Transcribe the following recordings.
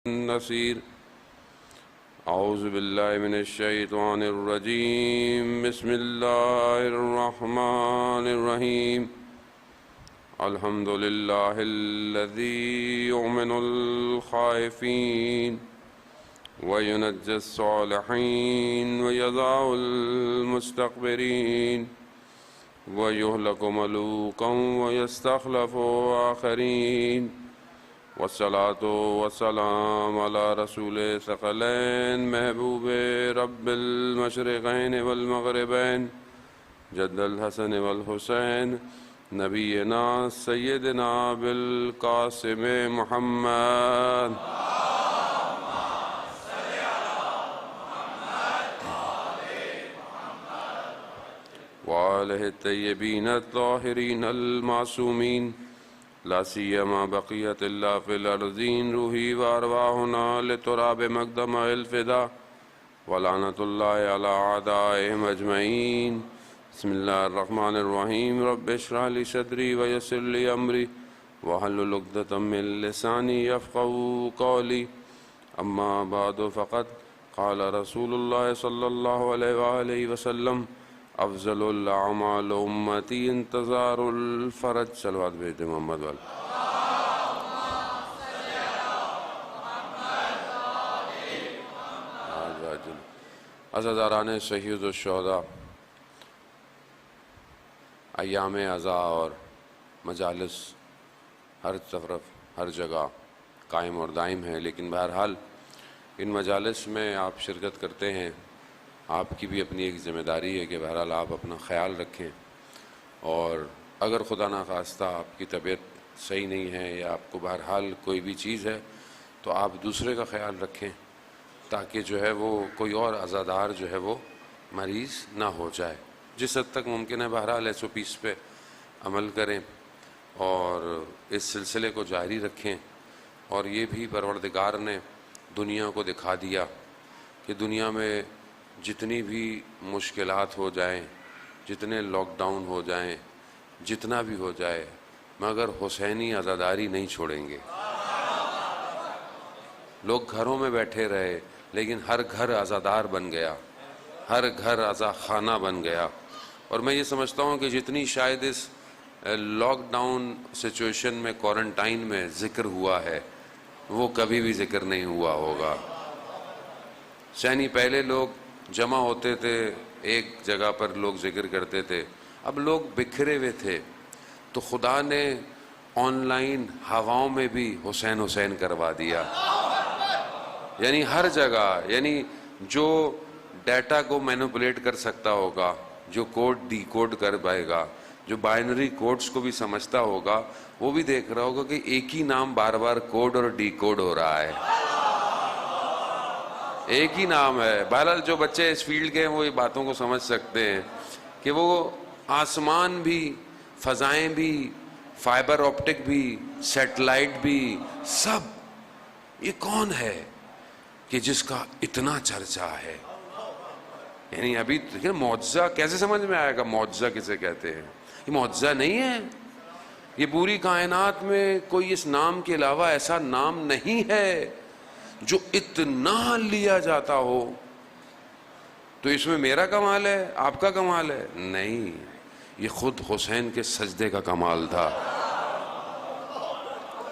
نصير. أعوذ بالله من الشيطان الرجيم. بسم الله الرحمن الرحيم. الحمد لله الذي يؤمن الخائفين وينجي الصالحين ويضع المستكبرين ويهلك ملوكا ويستخلف آخرين. والصلاة والسلام على رسول ثقلين محبوب رب المشرقين والمغربين جد الحسن والحسين نبينا سيدنا بالقاسم محمد وآله الطيبين الطاهرين المعصومين لا سيما بقية الله في الأرضين. روحي وأرواحنا لتراب مقدم الفداء ولعنة الله على أعدائهم أجمعين. بسم الله الرحمن الرحيم. رب اشرح لي صدري ويسر لي أمري واحلل عقدة من لساني يفقهوا قولي. أما بعد فقد قال رسول الله صلى الله عليه وآله وسلم افضل الاعمال امتی انتظار الفرج. صلوات بھیجتے محمد والے. عزاداران شہید الشہداء، ایام عزا اور مجالس ہر طرف ہر جگہ قائم اور دائم ہیں، لیکن بہرحال ان مجالس میں آپ شرکت کرتے ہیں. آپ کی بھی اپنی ایک ذمہ داری ہے کہ بہرحال آپ اپنا خیال رکھیں، اور اگر خدا نخواستہ آپ کی طبیعت صحیح نہیں ہے یا آپ کو بہرحال کوئی بھی چیز ہے تو آپ دوسرے کا خیال رکھیں تاکہ جو ہے وہ کوئی اور عزادار جو ہے وہ مریض نہ ہو جائے. جس حد تک ممکن ہے بہرحال SOPs پہ عمل کریں اور اس سلسلے کو جاری رکھیں. اور یہ بھی پروردگار نے دنیا کو دکھا دیا کہ دنیا میں جتنی بھی مشکلات ہو جائیں، جتنے لاک ڈاؤن ہو جائیں، جتنا بھی ہو جائے، مگر حسینی عزاداری نہیں چھوڑیں گے. لوگ گھروں میں بیٹھے رہے لیکن ہر گھر عزادار بن گیا، ہر گھر عزا خانہ بن گیا. اور میں یہ سمجھتا ہوں کہ جتنی شاید اس لاک ڈاؤن سچویشن میں کوارنٹائن میں ذکر ہوا ہے وہ کبھی بھی ذکر نہیں ہوا ہوگا. پہلے لوگ جمع ہوتے تھے، ایک جگہ پر لوگ ذکر کرتے تھے، اب لوگ بکھرے ہوئے تھے تو خدا نے آن لائن ہواؤں میں بھی حسین حسین کروا دیا. یعنی ہر جگہ، یعنی جو ڈیٹا کو مینوپولیٹ کر سکتا ہوگا، جو کوڈ ڈی کوڈ کر پائے گا، جو بائنری کوڈز کو بھی سمجھتا ہوگا، وہ بھی دیکھ رہا ہوگا کہ ایک ہی نام بار بار کوڈ اور ڈی کوڈ ہو رہا ہے. ایک ہی نام ہے. بہرحال جو بچے اس فیلڈ کے ہیں وہ یہ باتوں کو سمجھ سکتے ہیں کہ وہ آسمان بھی، فضائیں بھی، فائبر آپٹک بھی، سیٹلائٹ بھی، سب یہ کون ہے کہ جس کا اتنا چرچا ہے. یعنی ابھی دیکھیں معجزہ کیسے سمجھ میں آئے گا. معجزہ کسے کہتے ہیں؟ یہ معجزہ نہیں ہے. یہ پوری کائنات میں کوئی اس نام کے علاوہ ایسا نام نہیں ہے جو اتنا لیا جاتا ہو. تو اس میں میرا کمال ہے، آپ کا کمال ہے؟ نہیں، یہ خود حسین کے سجدے کا کمال تھا.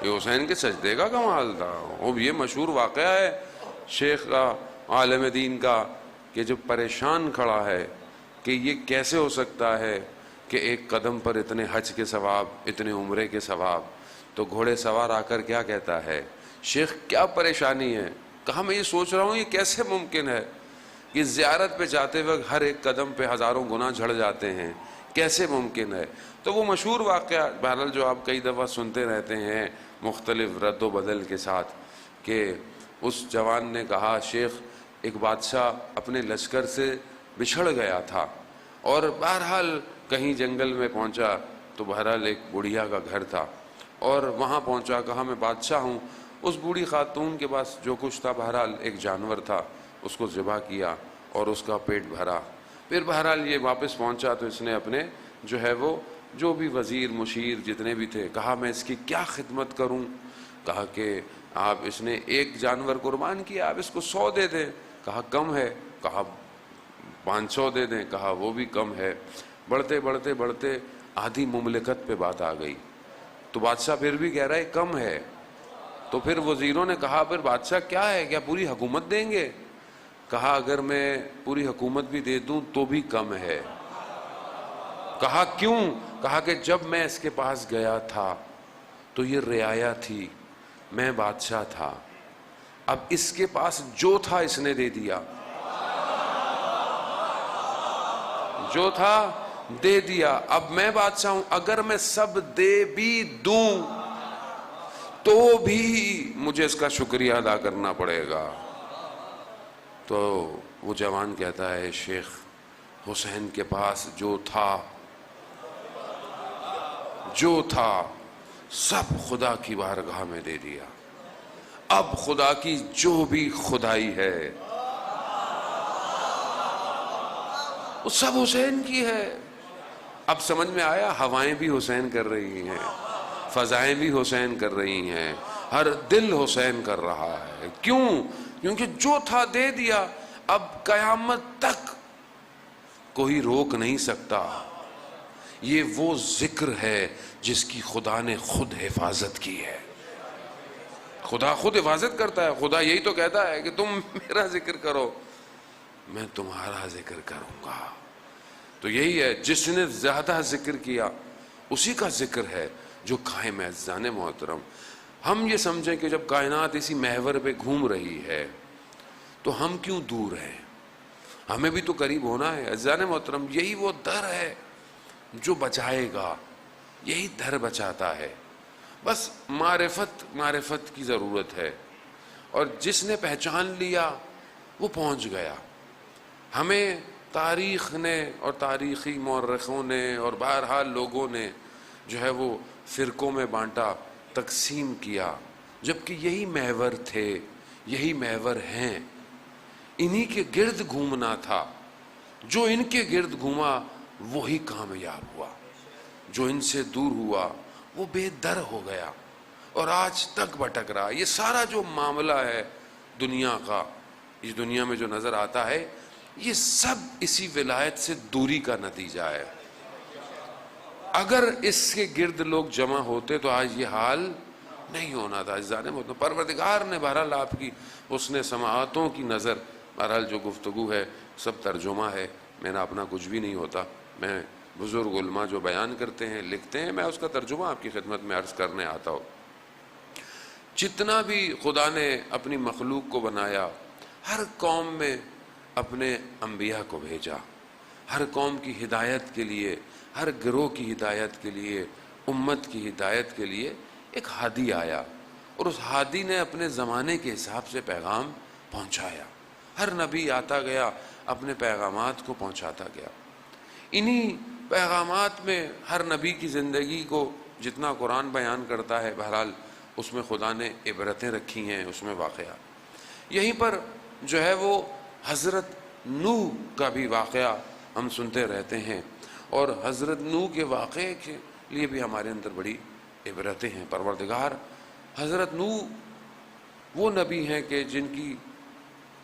یہ حسین کے سجدے کا کمال تھا. وہ یہ مشہور واقعہ ہے شیخ کا، عالم دین کا، کہ جو پریشان کھڑا ہے کہ یہ کیسے ہو سکتا ہے کہ ایک قدم پر اتنے حج کے ثواب، اتنے عمرے کے ثواب. تو گھوڑے سوار آ کر کیا کہتا ہے، شیخ کیا پریشانی ہے؟ کہا میں یہ سوچ رہا ہوں یہ کیسے ممکن ہے کہ زیارت پہ جاتے وقت ہر ایک قدم پہ ہزاروں گناہ جھڑ جاتے ہیں، کیسے ممکن ہے؟ تو وہ مشہور واقعہ بہرحال جو آپ کئی دفعہ سنتے رہتے ہیں مختلف رد و بدل کے ساتھ، کہ اس جوان نے کہا شیخ ایک بادشاہ اپنے لشکر سے بچھڑ گیا تھا اور بہرحال کہیں جنگل میں پہنچا تو بہرحال ایک بڑھیا کا گھر تھا اور وہاں پہنچا، کہا میں بادشاہ ہوں. اس بوڑھی خاتون کے پاس جو کچھ تھا بہرحال ایک جانور تھا، اس کو ذبح کیا اور اس کا پیٹ بھرا. پھر بہرحال یہ واپس پہنچا تو اس نے اپنے جو ہے وہ جو بھی وزیر مشیر جتنے بھی تھے کہا میں اس کی کیا خدمت کروں. کہا کہ آپ اس نے ایک جانور قربان کیا، آپ اس کو 100 دے دیں، کہا کم ہے، کہا 500 دے دیں، کہا وہ بھی کم ہے۔ بڑھتے بڑھتے بڑھتے آدھی مملکت پہ بات آ گئی، تو بادشاہ پھر بھی کہہ رہا ہے کم ہے۔ تو پھر وزیروں نے کہا پھر بادشاہ کیا ہے، کیا پوری حکومت دیں گے؟ کہا اگر میں پوری حکومت بھی دے دوں تو بھی کم ہے۔ کہا کیوں؟ کہا کہ جب میں اس کے پاس گیا تھا تو یہ رعایا تھی، میں بادشاہ تھا، اب اس کے پاس جو تھا اس نے دے دیا، جو تھا دے دیا، اب میں بادشاہ ہوں، اگر میں سب دے بھی دوں تو بھی مجھے اس کا شکریہ ادا کرنا پڑے گا۔ تو وہ جوان کہتا ہے شیخ حسین کے پاس جو تھا سب خدا کی بارگاہ میں دے دیا، اب خدا کی جو بھی خدائی ہے وہ سب حسین کی ہے۔ اب سمجھ میں آیا، ہوائیں بھی حسین کر رہی ہیں، فضائیں بھی حسین کر رہی ہیں، ہر دل حسین کر رہا ہے۔ کیوں؟ کیونکہ جو تھا دے دیا، اب قیامت تک کوئی روک نہیں سکتا۔ یہ وہ ذکر ہے جس کی خدا نے خود حفاظت کی ہے۔ خدا خود حفاظت کرتا ہے، خدا یہی تو کہتا ہے کہ تم میرا ذکر کرو میں تمہارا ذکر کروں گا۔ تو یہی ہے، جس نے زیادہ ذکر کیا اسی کا ذکر ہے جو قائم ہے۔ عزیزان محترم، ہم یہ سمجھیں کہ جب کائنات اسی محور پہ گھوم رہی ہے تو ہم کیوں دور ہیں؟ ہمیں بھی تو قریب ہونا ہے۔ عزیزان محترم، یہی وہ در ہے جو بچائے گا، یہی در بچاتا ہے۔ بس معرفت کی ضرورت ہے، اور جس نے پہچان لیا وہ پہنچ گیا۔ ہمیں تاریخ نے اور تاریخی مورخوں نے اور بہرحال لوگوں نے جو ہے وہ فرقوں میں بانٹا، تقسیم کیا، جبکہ یہی محور تھے، یہی محور ہیں، انہی کے گرد گھومنا تھا۔ جو ان کے گرد گھوما وہی کامیاب ہوا، جو ان سے دور ہوا وہ بے در ہو گیا اور آج تک بھٹک رہا۔ یہ سارا جو معاملہ ہے دنیا کا، اس دنیا میں جو نظر آتا ہے، یہ سب اسی ولایت سے دوری کا نتیجہ ہے۔ اگر اس کے گرد لوگ جمع ہوتے تو آج یہ حال نہیں ہونا تھا۔ پروردگار نے بہرحال آپ کی حسن سماعتوں کی نظر، بہرحال جو گفتگو ہے سب ترجمہ ہے، میرا اپنا کچھ بھی نہیں ہوتا، میں بزرگ علماء جو بیان کرتے ہیں لکھتے ہیں، میں اس کا ترجمہ آپ کی خدمت میں عرض کرنے آتا ہوں۔ جتنا بھی خدا نے اپنی مخلوق کو بنایا، ہر قوم میں اپنے انبیاء کو بھیجا، ہر قوم کی ہدایت کے لیے، ہر گروہ کی ہدایت کے لیے، امت کی ہدایت کے لیے ایک ہادی آیا، اور اس ہادی نے اپنے زمانے کے حساب سے پیغام پہنچایا۔ ہر نبی آتا گیا، اپنے پیغامات کو پہنچاتا گیا۔ انہی پیغامات میں ہر نبی کی زندگی کو جتنا قرآن بیان کرتا ہے، بہرحال اس میں خدا نے عبرتیں رکھی ہیں، اس میں واقعہ۔ یہیں پر جو ہے وہ حضرت نوح کا بھی واقعہ ہم سنتے رہتے ہیں، اور حضرت نوح کے واقعے کے لیے بھی ہمارے اندر بڑی عبرتیں ہیں۔ پروردگار حضرت نوح وہ نبی ہیں کہ جن کی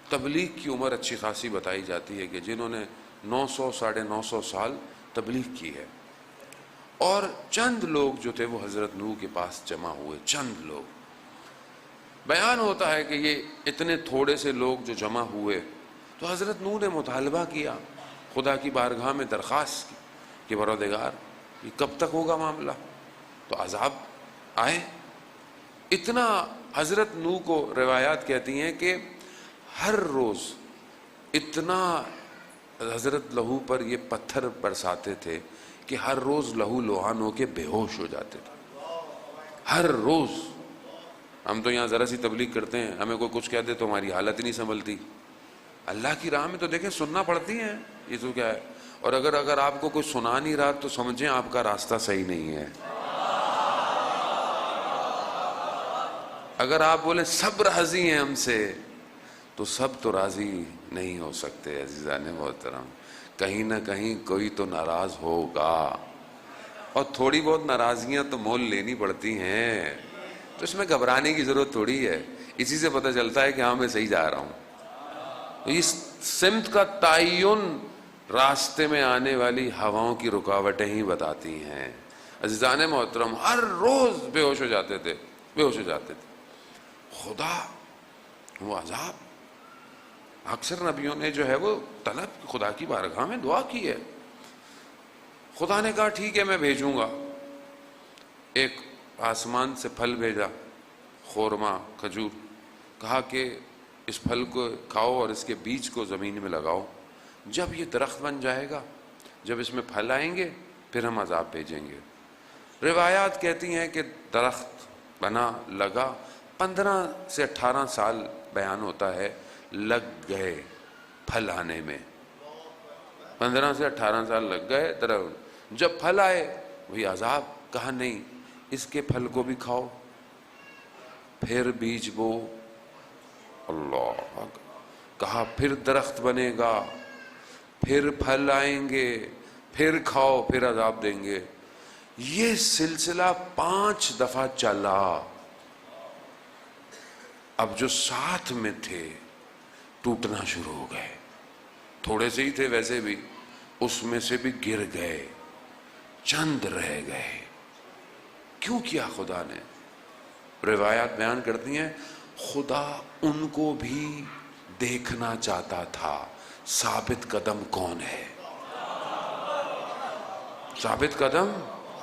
تبلیغ کی عمر اچھی خاصی بتائی جاتی ہے، کہ جنہوں نے 900 ساڑھے 900 سال تبلیغ کی ہے، اور چند لوگ جو تھے وہ حضرت نوح کے پاس جمع ہوئے، چند لوگ۔ بیان ہوتا ہے کہ یہ اتنے تھوڑے سے لوگ جو جمع ہوئے تو حضرت نوح نے مطالبہ کیا، خدا کی بارگاہ میں درخواست کی کہ پروردگار یہ کب تک ہوگا معاملہ؟ تو عذاب آئے۔ اتنا حضرت نوح کو روایات کہتی ہیں کہ ہر روز اتنا حضرت لہو پر یہ پتھر برساتے تھے کہ ہر روز لہو لوہان ہو کے بے ہوش ہو جاتے تھے، ہر روز۔ ہم تو یہاں ذرا سی تبلیغ کرتے ہیں، ہمیں کوئی کچھ کہہ دے تو ہماری حالت نہیں سنبھلتی۔ اللہ کی راہ میں تو دیکھیں سننا پڑتی ہیں، یہ تو کیا ہے۔ اور اگر آپ کو کوئی سنا نہیں رہا تو سمجھیں آپ کا راستہ صحیح نہیں ہے۔ اگر آپ بولیں سب راضی ہیں ہم سے، تو سب تو راضی نہیں ہو سکتے۔ عزیزان محترم، کہیں نہ کہیں کوئی تو ناراض ہوگا، اور تھوڑی بہت ناراضگیاں تو مول لینی پڑتی ہیں۔ تو اس میں گھبرانے کی ضرورت تھوڑی ہے، اسی سے پتہ چلتا ہے کہ ہاں میں صحیح جا رہا ہوں۔ تو اس سمت کا تعین راستے میں آنے والی ہواؤں کی رکاوٹیں ہی بتاتی ہیں۔ عزیزان محترم، ہر روز بے ہوش ہو جاتے تھے، بے ہوش ہو جاتے تھے۔ خدا وہ عذاب، اکثر نبیوں نے جو ہے وہ طلب خدا کی بارگاہ میں دعا کی ہے۔ خدا نے کہا ٹھیک ہے میں بھیجوں گا، ایک آسمان سے پھل بھیجا، خورما، کھجور، کہا کہ اس پھل کو کھاؤ اور اس کے بیج کو زمین میں لگاؤ، جب یہ درخت بن جائے گا، جب اس میں پھل آئیں گے پھر ہم عذاب بھیجیں گے۔ روایات کہتی ہیں کہ درخت بنا، لگا، 15 سے 18 سال بیان ہوتا ہے لگ گئے پھل آنے میں، 15 سے 18 سال لگ گئے درخت، جب پھل آئے وہی عذاب۔ کہا نہیں، اس کے پھل کو بھی کھاؤ، پھر بیج بو، اللہ، کہا پھر درخت بنے گا، پھر پھل آئیں گے، پھر کھاؤ، پھر عذاب دیں گے۔ یہ سلسلہ 5 دفعہ چلا۔ اب جو ساتھ میں تھے ٹوٹنا شروع ہو گئے، تھوڑے سے ہی تھے ویسے بھی، اس میں سے بھی گر گئے، چند رہ گئے۔ کیوں کیا خدا نے؟ روایات بیان کرتی ہیں خدا ان کو بھی دیکھنا چاہتا تھا ثابت قدم کون ہے، ثابت قدم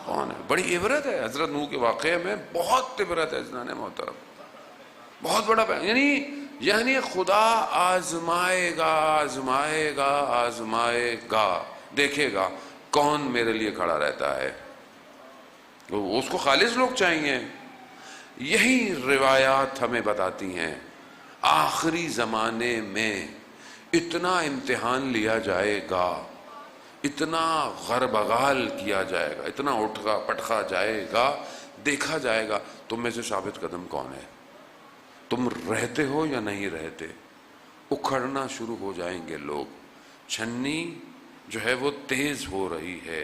کون ہے۔ بڑی عبرت ہے حضرت نوح کے واقعے میں، بہت عبرت ہے جنان محترم، بہت بڑا یعنی خدا آزمائے گا، آزمائے گا، آزمائے گا، دیکھے گا کون میرے لیے کھڑا رہتا ہے، اس کو خالص لوگ چاہیے۔ یہی روایات ہمیں بتاتی ہیں آخری زمانے میں اتنا امتحان لیا جائے گا، اتنا غربغال کیا جائے گا، اتنا اٹھا پٹخا جائے گا، دیکھا جائے گا تم میں سے ثابت قدم کون ہے، تم رہتے ہو یا نہیں رہتے۔ اکھڑنا شروع ہو جائیں گے لوگ، چھنی جو ہے وہ تیز ہو رہی ہے،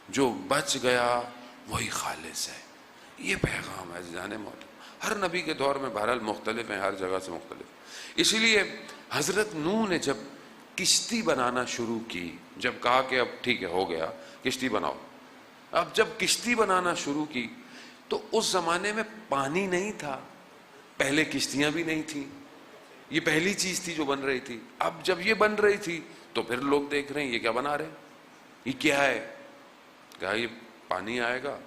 جو بچ گیا وہی خالص ہے۔ یہ پیغام ہے عزیزان محترم، ہر نبی کے دور میں بہرحال مختلف ہیں، ہر جگہ سے مختلف۔ اسی لیے حضرت نوح نے جب کشتی بنانا شروع کی، جب کہا کہ اب ٹھیک ہے ہو گیا کشتی بناؤ، اب جب کشتی بنانا شروع کی تو اس زمانے میں پانی نہیں تھا، پہلے کشتیاں بھی نہیں تھیں، یہ پہلی چیز تھی جو بن رہی تھی۔ اب جب یہ بن رہی تھی تو پھر لوگ دیکھ رہے ہیں یہ کیا بنا رہے ہیں، یہ کیا ہے، کہا یہ پانی آئے گا،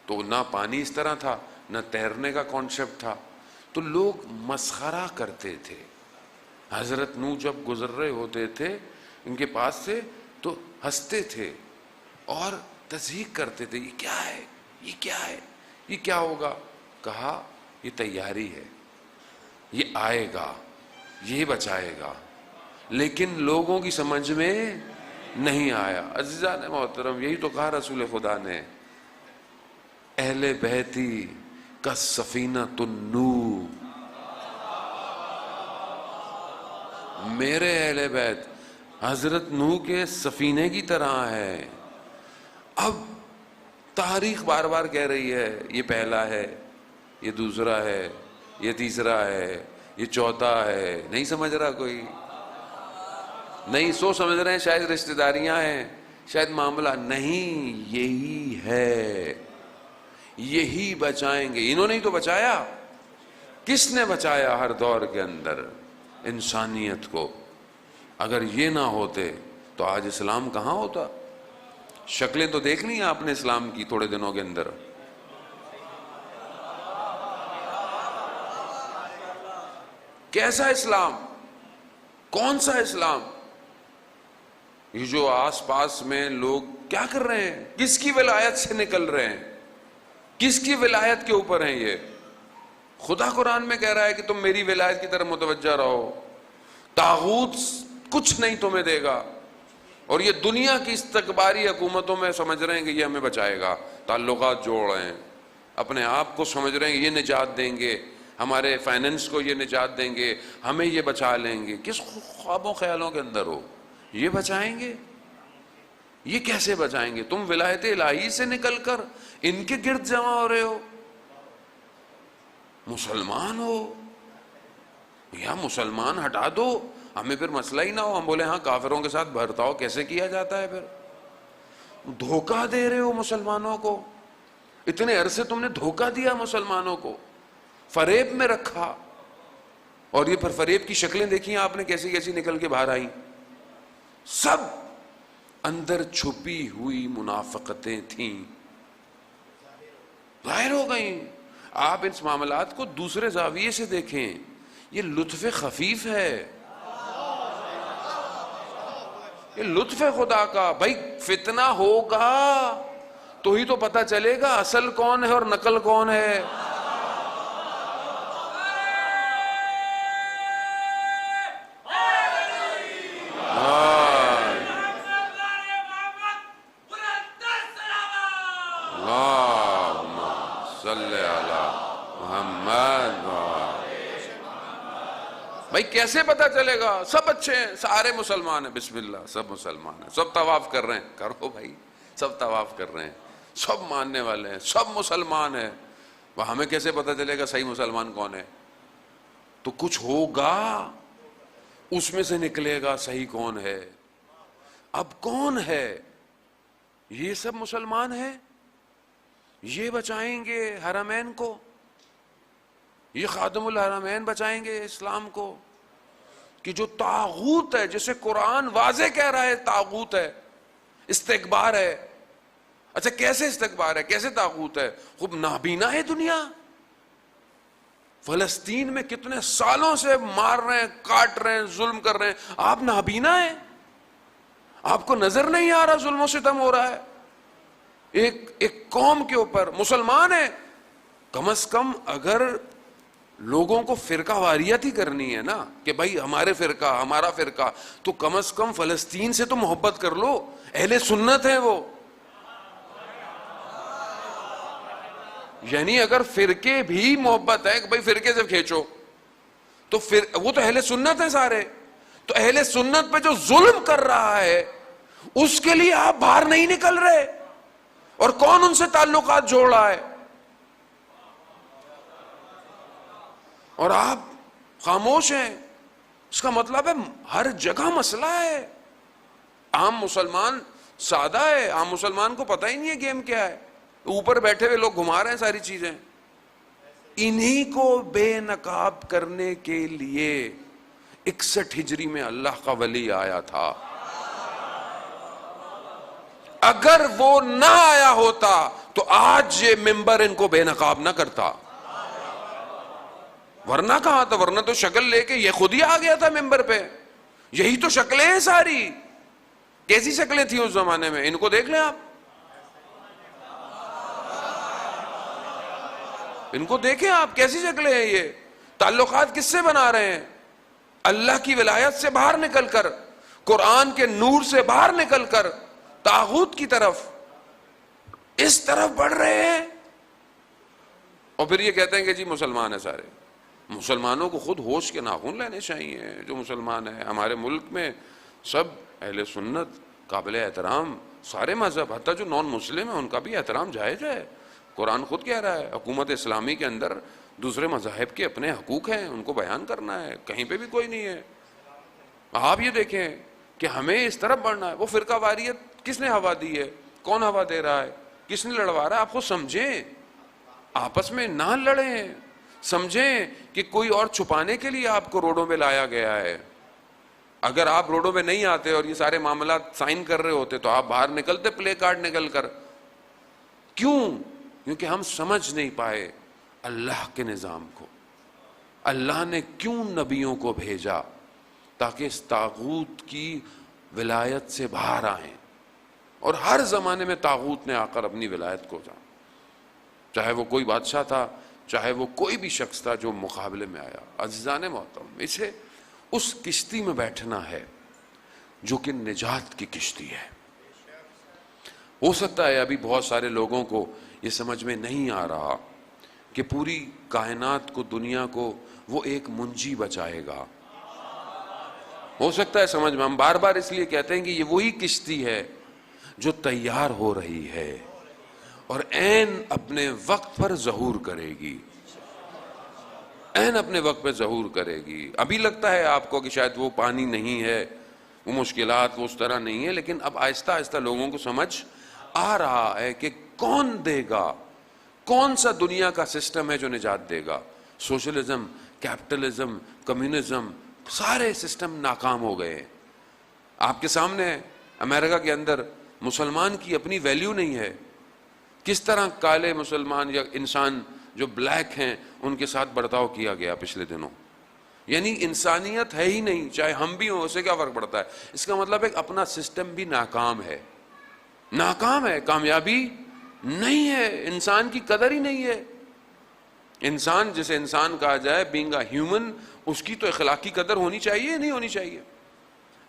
تو نہ پانی اس طرح تھا، نہ تیرنے کا کانسیپٹ تھا، تو لوگ مسخرہ کرتے تھے۔ حضرت نوح جب گزر رہے ہوتے تھے ان کے پاس سے تو ہنستے تھے اور تضحیک کرتے تھے، یہ کیا ہے، یہ کیا ہے، یہ کیا ہوگا۔ کہا یہ تیاری ہے، یہ آئے گا، یہ بچائے گا، لیکن لوگوں کی سمجھ میں نہیں آیا۔ عزیزان محترم، یہی تو کہا رسول خدا نے، اہل بیتی کالسفینۃ النوح، میرے اہل بیت حضرت نوح کے سفینے کی طرح ہے۔ اب تاریخ بار بار کہہ رہی ہے یہ پہلا ہے، یہ دوسرا ہے، یہ تیسرا ہے، یہ چوتھا ہے، نہیں سمجھ رہا کوئی، نہیں سو سمجھ رہے ہیں شاید رشتہ داریاں ہیں، شاید معاملہ نہیں، یہی ہے، یہی بچائیں گے۔ انہوں نے ہی تو بچایا، کس نے بچایا ہر دور کے اندر؟ انسانیت کو۔ اگر یہ نہ ہوتے تو آج اسلام کہاں ہوتا؟ شکلیں تو دیکھ لی آپ نے اسلام کی تھوڑے دنوں کے اندر، کیسا اسلام، کون سا اسلام؟ یہ جو آس پاس میں لوگ کیا کر رہے ہیں، کس کی ولایت سے نکل رہے ہیں، کس کی ولایت کے اوپر ہیں یہ؟ خدا قرآن میں کہہ رہا ہے کہ تم میری ولایت کی طرف متوجہ رہو، طاغوت کچھ نہیں تمہیں دے گا، اور یہ دنیا کی استکباری حکومتوں میں سمجھ رہے ہیں کہ یہ ہمیں بچائے گا، تعلقات جوڑ رہے ہیں، اپنے آپ کو سمجھ رہے ہیں کہ یہ نجات دیں گے، ہمارے فائننس کو یہ نجات دیں گے، ہمیں یہ بچا لیں گے۔ کس خوابوں خیالوں کے اندر ہو، یہ بچائیں گے؟ یہ کیسے بچائیں گے؟ تم ولایت الہی سے نکل کر ان کے گرد جمع ہو رہے ہو۔ مسلمان ہو یا مسلمان ہٹا دو، ہمیں پھر مسئلہ ہی نہ ہو، ہم بولے ہاں کافروں کے ساتھ برتاؤ کیسے کیا جاتا ہے. پھر دھوکہ دے رہے ہو مسلمانوں کو، اتنے عرصے تم نے دھوکہ دیا مسلمانوں کو، فریب میں رکھا، اور یہ پھر فریب کی شکلیں دیکھی آپ نے کیسی کیسی نکل کے باہر آئیں. سب اندر چھپی ہوئی منافقتیں تھیں، ظاہر ہو گئیں. آپ اس معاملات کو دوسرے زاویے سے دیکھیں، یہ لطف خفیف ہے، یہ لطف خدا کا. بھائی فتنہ ہوگا تو ہی تو پتہ چلے گا اصل کون ہے اور نقل کون ہے. بھائی کیسے پتا چلے گا؟ سب اچھے ہیں، سارے مسلمان ہیں، بسم اللہ سب مسلمان ہیں، سب طواف کر رہے ہیں، کرو بھائی، سب طواف کر رہے ہیں، سب ماننے والے ہیں، سب مسلمان ہیں. وہ ہمیں کیسے پتا چلے گا صحیح مسلمان کون ہے؟ تو کچھ ہوگا اس میں سے نکلے گا صحیح کون ہے. اب کون ہے؟ یہ سب مسلمان ہیں، یہ بچائیں گے حرمین کو، یہ خادم الحرمین بچائیں گے اسلام کو، کہ جو طاغوت ہے، جسے قرآن واضح کہہ رہا ہے طاغوت ہے، استکبار ہے. اچھا کیسے استکبار ہے، کیسے طاغوت ہے؟ خوب نابینا ہے دنیا. فلسطین میں کتنے سالوں سے مار رہے ہیں، کاٹ رہے ہیں، ظلم کر رہے ہیں، آپ نابینا ہیں؟ آپ کو نظر نہیں آ رہا ظلم و ستم ہو رہا ہے ایک قوم کے اوپر؟ مسلمان ہیں، کم از کم اگر لوگوں کو فرقہ واریت ہی کرنی ہے نا کہ بھائی ہمارے فرقہ، ہمارا فرقہ، تو کم از کم فلسطین سے تو محبت کر لو، اہل سنت ہیں وہ. یعنی اگر فرقے بھی محبت ہے کہ بھائی فرقے سے کھینچو، تو وہ تو اہل سنت ہیں سارے. تو اہل سنت پہ جو ظلم کر رہا ہے اس کے لیے آپ باہر نہیں نکل رہے، اور کون ان سے تعلقات جوڑ رہا ہے، اور آپ خاموش ہیں. اس کا مطلب ہے ہر جگہ مسئلہ ہے. عام مسلمان سادہ ہے، عام مسلمان کو پتہ ہی نہیں ہے گیم کیا ہے، اوپر بیٹھے ہوئے لوگ گھما رہے ہیں ساری چیزیں. انہی کو بے نقاب کرنے کے لیے 61 ہجری میں اللہ کا ولی آیا تھا. اگر وہ نہ آیا ہوتا تو آج یہ ممبر ان کو بے نقاب نہ کرتا. ورنہ کہاں تھا؟ ورنہ تو شکل لے کے یہ خود ہی آ گیا تھا ممبر پہ. یہی تو شکلیں ہیں ساری. کیسی شکلیں تھیں اس زمانے میں؟ ان کو دیکھ لیں آپ، ان کو دیکھیں آپ، کیسی شکلیں ہیں یہ. تعلقات کس سے بنا رہے ہیں؟ اللہ کی ولایت سے باہر نکل کر، قرآن کے نور سے باہر نکل کر طاغوت کی طرف، اس طرف بڑھ رہے ہیں. اور پھر یہ کہتے ہیں کہ جی مسلمان ہیں سارے. مسلمانوں کو خود ہوش کے ناخن لینے چاہیے. جو مسلمان ہیں ہمارے ملک میں سب اہل سنت، قابل احترام، سارے مذہب، حتیٰ جو نان مسلم ہیں ان کا بھی احترام جائز ہے. قرآن خود کہہ رہا ہے حکومت اسلامی کے اندر دوسرے مذاہب کے اپنے حقوق ہیں، ان کو بیان کرنا ہے، کہیں پہ بھی کوئی نہیں ہے. آپ یہ دیکھیں کہ ہمیں اس طرف بڑھنا ہے. وہ فرقہ واریت کس نے ہوا دی ہے؟ کون ہوا دے رہا ہے؟ کس نے لڑوا رہا ہے؟ آپ کو سمجھیں، آپس میں نہ لڑیں. سمجھیں کہ کوئی اور چھپانے کے لیے آپ کو روڈوں میں لایا گیا ہے. اگر آپ روڈوں میں نہیں آتے اور یہ سارے معاملات سائن کر رہے ہوتے تو آپ باہر نکلتے پلے کارڈ نکل کر. کیوں؟ کیونکہ ہم سمجھ نہیں پائے اللہ کے نظام کو. اللہ نے کیوں نبیوں کو بھیجا؟ تاکہ اس طاغوت کی ولایت سے باہر آئیں. اور ہر زمانے میں طاغوت نے آ کر اپنی ولایت کو جا، چاہے وہ کوئی بادشاہ تھا، چاہے وہ کوئی بھی شخص تھا جو مقابلے میں آیا. عزیزان محترم، اسے اس کشتی میں بیٹھنا ہے جو کہ نجات کی کشتی ہے. ہو سکتا ہے ابھی بہت سارے لوگوں کو یہ سمجھ میں نہیں آ رہا کہ پوری کائنات کو، دنیا کو وہ ایک منجی بچائے گا. ہو سکتا ہے سمجھ میں، ہم بار بار اس لیے کہتے ہیں کہ یہ وہی کشتی ہے جو تیار ہو رہی ہے اور عین اپنے وقت پر ظہور کرے گی. عین اپنے وقت پہ ظہور کرے گی. ابھی لگتا ہے آپ کو کہ شاید وہ پانی نہیں ہے, وہ مشکلات وہ اس طرح نہیں ہے, لیکن اب آہستہ آہستہ لوگوں کو سمجھ آ رہا ہے کہ کون دے گا, کون سا دنیا کا سسٹم ہے جو نجات دے گا. سوشلزم, کیپٹلزم, کمیونزم, سارے سسٹم ناکام ہو گئے. آپ کے سامنے امریکہ کے اندر مسلمان کی اپنی ویلیو نہیں ہے. کس طرح کالے مسلمان یا انسان جو بلیک ہیں ان کے ساتھ برتاؤ کیا گیا پچھلے دنوں. یعنی انسانیت ہے ہی نہیں, چاہے ہم بھی ہوں, اسے کیا فرق پڑتا ہے. اس کا مطلب ہے کہ اپنا سسٹم بھی ناکام ہے, ناکام ہے, کامیابی نہیں ہے, انسان کی قدر ہی نہیں ہے. انسان جسے انسان کہا جائے, بینگ اے ہیومن, اس کی تو اخلاقی قدر ہونی چاہیے, نہیں ہونی چاہیے.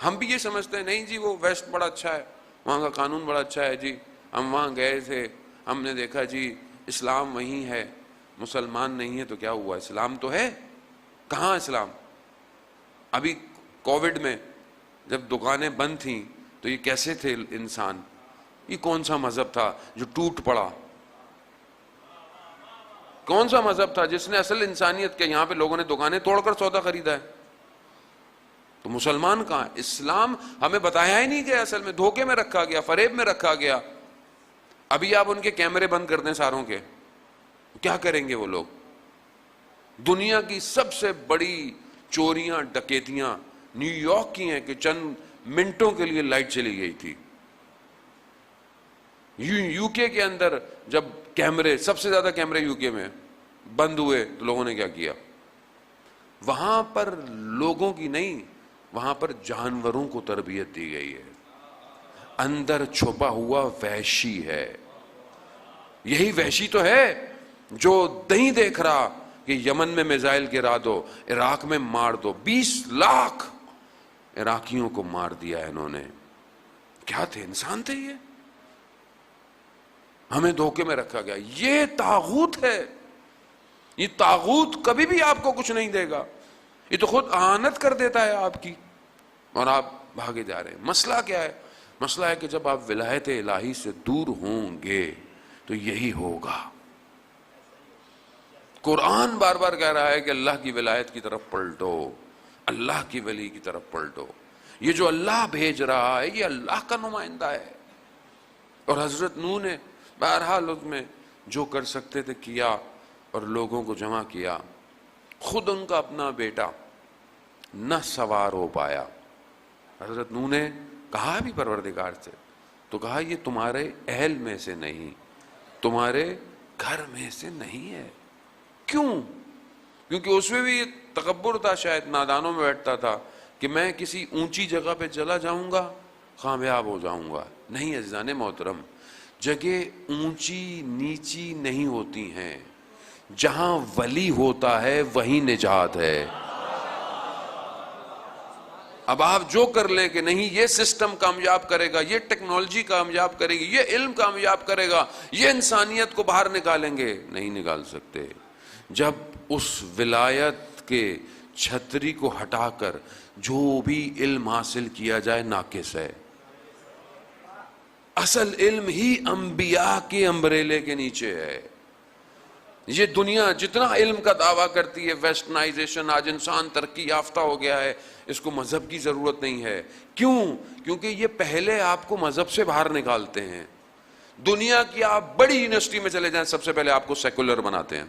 ہم بھی یہ سمجھتے ہیں نہیں جی وہ ویسٹ بڑا اچھا ہے, وہاں کا قانون بڑا اچھا ہے جی, ہم وہاں گئے تھے, ہم نے دیکھا جی اسلام وہیں ہے, مسلمان نہیں ہے, تو کیا ہوا, اسلام تو ہے. کہاں اسلام؟ ابھی کووڈ میں جب دکانیں بند تھیں تو یہ کیسے تھے انسان, یہ کون سا مذہب تھا جو ٹوٹ پڑا؟ کون سا مذہب تھا جس نے اصل انسانیت کے, یہاں پہ لوگوں نے دکانیں توڑ کر سودا خریدا ہے. تو مسلمان کہاں ہے؟ اسلام ہمیں بتایا ہی نہیں گیا, اصل میں دھوکے میں رکھا گیا, فریب میں رکھا گیا. ابھی آپ ان کے کیمرے بند کر دیں ساروں کے, کیا کریں گے وہ لوگ؟ دنیا کی سب سے بڑی چوریاں ڈکیتیاں نیو یارک کی ہیں کہ چند منٹوں کے لیے لائٹ چلی گئی تھی. یو کے کے اندر جب کیمرے, سب سے زیادہ کیمرے یو کے میں بند ہوئے تو لوگوں نے کیا کیا, وہاں پر لوگوں کی نہیں, وہاں پر جانوروں کو تربیت دی گئی ہے. اندر چھپا ہوا وحشی ہے. یہی وحشی تو ہے جو نہیں دیکھ رہا کہ یمن میں میزائل گرا دو, عراق میں مار دو. 20 لاکھ عراقیوں کو مار دیا ہے انہوں نے. کیا تھے, انسان تھے یہ؟ ہمیں دھوکے میں رکھا گیا. یہ طاغوت ہے. یہ طاغوت کبھی بھی آپ کو کچھ نہیں دے گا, یہ تو خود اعانت کر دیتا ہے آپ کی, اور آپ بھاگے جا رہے ہیں. مسئلہ کیا ہے؟ مسئلہ ہے کہ جب آپ ولایت الہی سے دور ہوں گے تو یہی ہوگا. قرآن بار بار کہہ رہا ہے کہ اللہ کی ولایت کی طرف پلٹو, اللہ کی ولی کی طرف پلٹو. یہ جو اللہ بھیج رہا ہے یہ اللہ کا نمائندہ ہے. اور حضرت نوح نے بہرحال اس میں جو کر سکتے تھے کیا, اور لوگوں کو جمع کیا. خود ان کا اپنا بیٹا نہ سوار ہو پایا. حضرت نوح نے کہا بھی پروردگار سے, تو کہا یہ تمہارے اہل میں سے نہیں, تمہارے گھر میں سے نہیں ہے. کیوں؟ کیونکہ اس میں بھی تکبر تھا, شاید نادانوں میں بیٹھتا تھا کہ میں کسی اونچی جگہ پہ چلا جاؤں گا کامیاب ہو جاؤں گا. نہیں عزیزان محترم, جگہ اونچی نیچی نہیں ہوتی ہیں, جہاں ولی ہوتا ہے وہیں نجات ہے. اب آپ جو کر لیں کہ نہیں یہ سسٹم کامیاب کرے گا, یہ ٹیکنالوجی کامیاب کرے گی, یہ علم کامیاب کرے گا, یہ انسانیت کو باہر نکالیں گے, نہیں نکال سکتے. جب اس ولایت کے چھتری کو ہٹا کر جو بھی علم حاصل کیا جائے ناقص ہے. اصل علم ہی انبیاء کے امبریلے کے نیچے ہے. یہ دنیا جتنا علم کا دعویٰ کرتی ہے, ویسٹرنائزیشن, آج انسان ترقی یافتہ ہو گیا ہے, اس کو مذہب کی ضرورت نہیں ہے. کیوں؟ کیونکہ یہ پہلے آپ کو مذہب سے باہر نکالتے ہیں. دنیا کی آپ بڑی یونیورسٹی میں چلے جائیں, سب سے پہلے آپ کو سیکولر بناتے ہیں,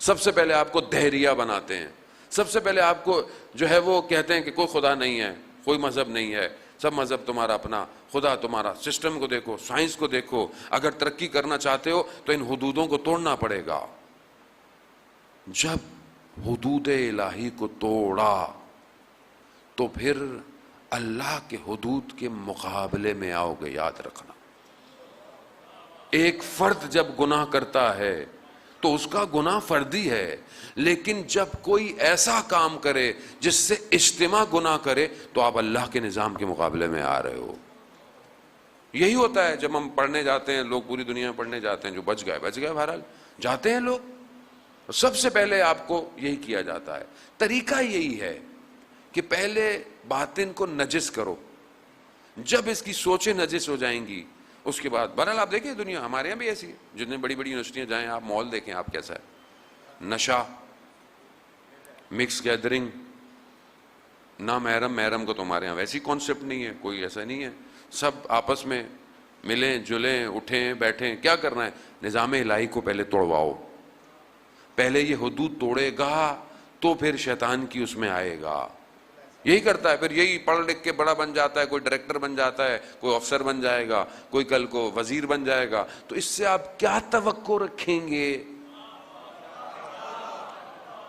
سب سے پہلے آپ کو دہریہ بناتے ہیں, سب سے پہلے آپ کو جو ہے وہ کہتے ہیں کہ کوئی خدا نہیں ہے, کوئی مذہب نہیں ہے, سب مذہب تمہارا اپنا, خدا تمہارا. سسٹم کو دیکھو, سائنس کو دیکھو, اگر ترقی کرنا چاہتے ہو تو ان حدودوں کو توڑنا پڑے گا. جب حدود الہی کو توڑا تو پھر اللہ کے حدود کے مقابلے میں آؤ گے. یاد رکھنا, ایک فرد جب گناہ کرتا ہے تو اس کا گناہ فردی ہے, لیکن جب کوئی ایسا کام کرے جس سے اجتماع گناہ کرے تو آپ اللہ کے نظام کے مقابلے میں آ رہے ہو. یہی ہوتا ہے جب ہم پڑھنے جاتے ہیں, لوگ پوری دنیا میں پڑھنے جاتے ہیں, جو بچ گئے بہرحال جاتے ہیں لوگ. سب سے پہلے آپ کو یہی کیا جاتا ہے. طریقہ یہی ہے کہ پہلے باطن کو نجس کرو, جب اس کی سوچیں نجس ہو جائیں گی اس کے بعد بہرحال آپ دیکھیں دنیا ہمارے یہاں بھی ایسی ہے, جتنے بڑی بڑی یونیورسٹیاں جائیں آپ, ماحول دیکھیں آپ کیسا ہے, نشہ, مکس گیدرنگ، نہ محرم، محرم کو تمہارے یہاں ویسی کانسیپٹ نہیں ہے، کوئی ایسا نہیں ہے، سب آپس میں ملیں جلیں اٹھیں بیٹھیں. کیا کرنا ہے؟ نظام الہی کو پہلے توڑواؤ. پہلے یہ حدود توڑے گا تو پھر شیطان کی اس میں آئے گا. یہی کرتا ہے، پھر یہی پڑھ لکھ کے بڑا بن جاتا ہے، کوئی ڈائریکٹر بن جاتا ہے، کوئی افسر بن جائے گا، کوئی کل کو وزیر بن جائے گا. تو اس سے آپ کیا توقع رکھیں گے؟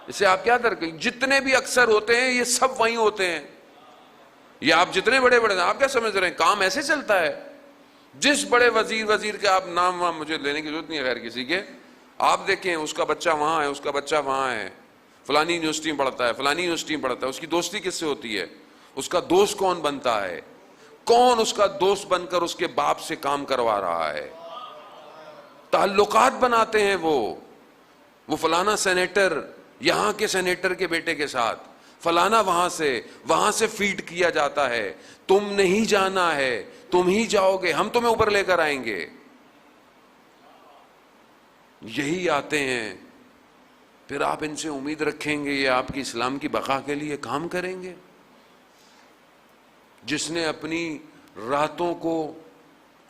اس سے آپ کیا رکھیں؟ جتنے بھی اکثر ہوتے ہیں یہ سب وہیں ہوتے ہیں. یہ آپ جتنے بڑے بڑے ہیں، آپ کیا سمجھ رہے ہیں کام ایسے چلتا ہے؟ جس بڑے وزیر کے آپ نام وہاں مجھے لینے کی ضرورت نہیں ہے خیر کسی کے، آپ دیکھیں اس کا بچہ وہاں ہے، اس کا بچہ وہاں ہے، فلانی یونیورسٹی میں پڑھتا ہے، فلانی یونیورسٹی میں پڑھتا ہے. اس کی دوستی کس سے ہوتی ہے؟ اس کا دوست کون بنتا ہے؟ کون اس کا دوست بن کر اس کے باپ سے کام کروا رہا ہے؟ تعلقات بناتے ہیں وہ فلانا سینیٹر یہاں کے سینیٹر کے بیٹے کے ساتھ، فلانا وہاں سے فیڈ کیا جاتا ہے. تم نہیں جانا ہے، تم ہی جاؤ گے، ہم تمہیں اوپر لے کر آئیں گے. یہی آتے ہیں، پھر آپ ان سے امید رکھیں گے یہ آپ کی اسلام کی بقا کے لیے کام کریں گے؟ جس نے اپنی راتوں کو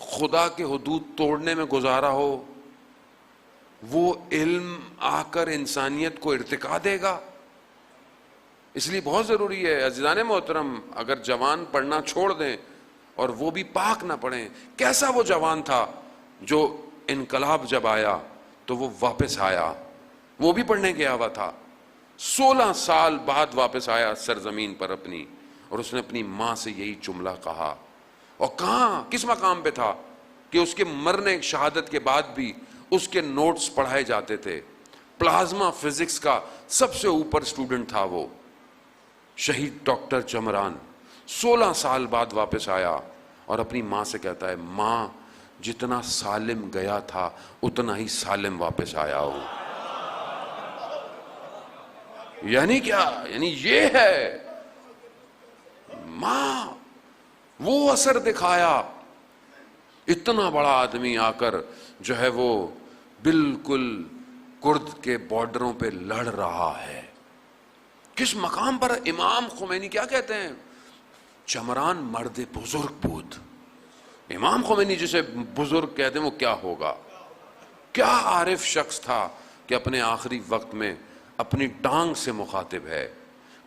خدا کے حدود توڑنے میں گزارا ہو، وہ علم آ کر انسانیت کو ارتقا دے گا. اس لیے بہت ضروری ہے عزیزان محترم، اگر جوان پڑھنا چھوڑ دیں اور وہ بھی پاک نہ پڑھیں. کیسا وہ جوان تھا جو انقلاب جب آیا تو وہ واپس آیا، وہ بھی پڑھنے گیا ہوا تھا، 16 سال بعد واپس آیا سرزمین پر اپنی، اور اس نے اپنی ماں سے یہی جملہ کہا. اور کہاں کس مقام پہ تھا کہ اس کے مرنے شہادت کے بعد بھی اس کے نوٹس پڑھائے جاتے تھے. پلازما فزکس کا سب سے اوپر سٹوڈنٹ تھا وہ شہید ڈاکٹر چمران. 16 سال بعد واپس آیا اور اپنی ماں سے کہتا ہے، ماں جتنا سالم گیا تھا اتنا ہی سالم واپس آیا ہوں. یعنی کیا؟ یعنی یہ ہے ماں، وہ اثر دکھایا. اتنا بڑا آدمی آ کر جو ہے وہ بالکل کرد کے بارڈروں پہ لڑ رہا ہے. کس مقام پر؟ امام خمینی کیا کہتے ہیں؟ چمران مرد بزرگ بود. امام خمینی جسے بزرگ کہتے ہیں وہ کیا ہوگا؟ کیا عارف شخص تھا کہ اپنے آخری وقت میں اپنی ٹانگ سے مخاطب ہے،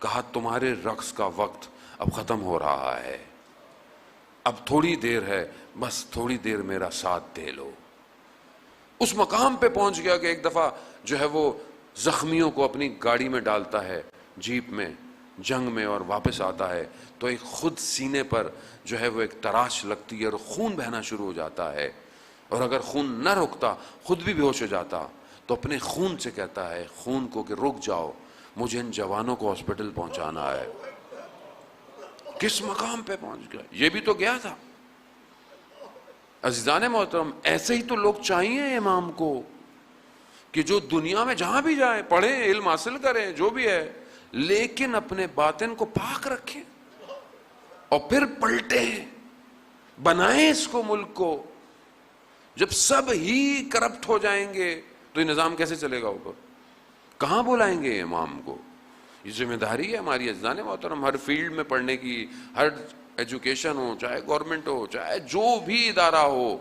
کہا تمہارے رقص کا وقت اب ختم ہو رہا ہے، اب تھوڑی دیر ہے، بس تھوڑی دیر میرا ساتھ دے لو. اس مقام پہ پہنچ گیا کہ ایک دفعہ جو ہے وہ زخمیوں کو اپنی گاڑی میں ڈالتا ہے، جیپ میں، جنگ میں، اور واپس آتا ہے تو ایک خود سینے پر جو ہے وہ ایک تراش لگتی ہے اور خون بہنا شروع ہو جاتا ہے. اور اگر خون نہ رکتا خود بھی بے ہوش ہو جاتا تو اپنے خون سے کہتا ہے خون کو کہ رک جاؤ، مجھے ان جوانوں کو ہاسپٹل پہنچانا ہے. کس مقام پہ پہنچ گیا؟ یہ بھی تو گیا تھا. عزیزان محترم، ایسے ہی تو لوگ چاہیے امام کو کہ جو دنیا میں جہاں بھی جائیں، پڑھیں، علم حاصل کریں، جو بھی ہے، لیکن اپنے باطن کو پاک رکھیں اور پھر پلٹیں، بنائیں اس کو، ملک کو. جب سب ہی کرپٹ ہو جائیں گے تو یہ نظام کیسے چلے گا اوپر؟ کہاں بلائیں گے امام کو؟ یہ ذمہ داری ہے ہماری عزیزان محترم، ہر فیلڈ میں پڑھنے کی، ہر ایجوکیشن ہو، چاہے گورنمنٹ ہو، چاہے جو بھی ادارہ ہو،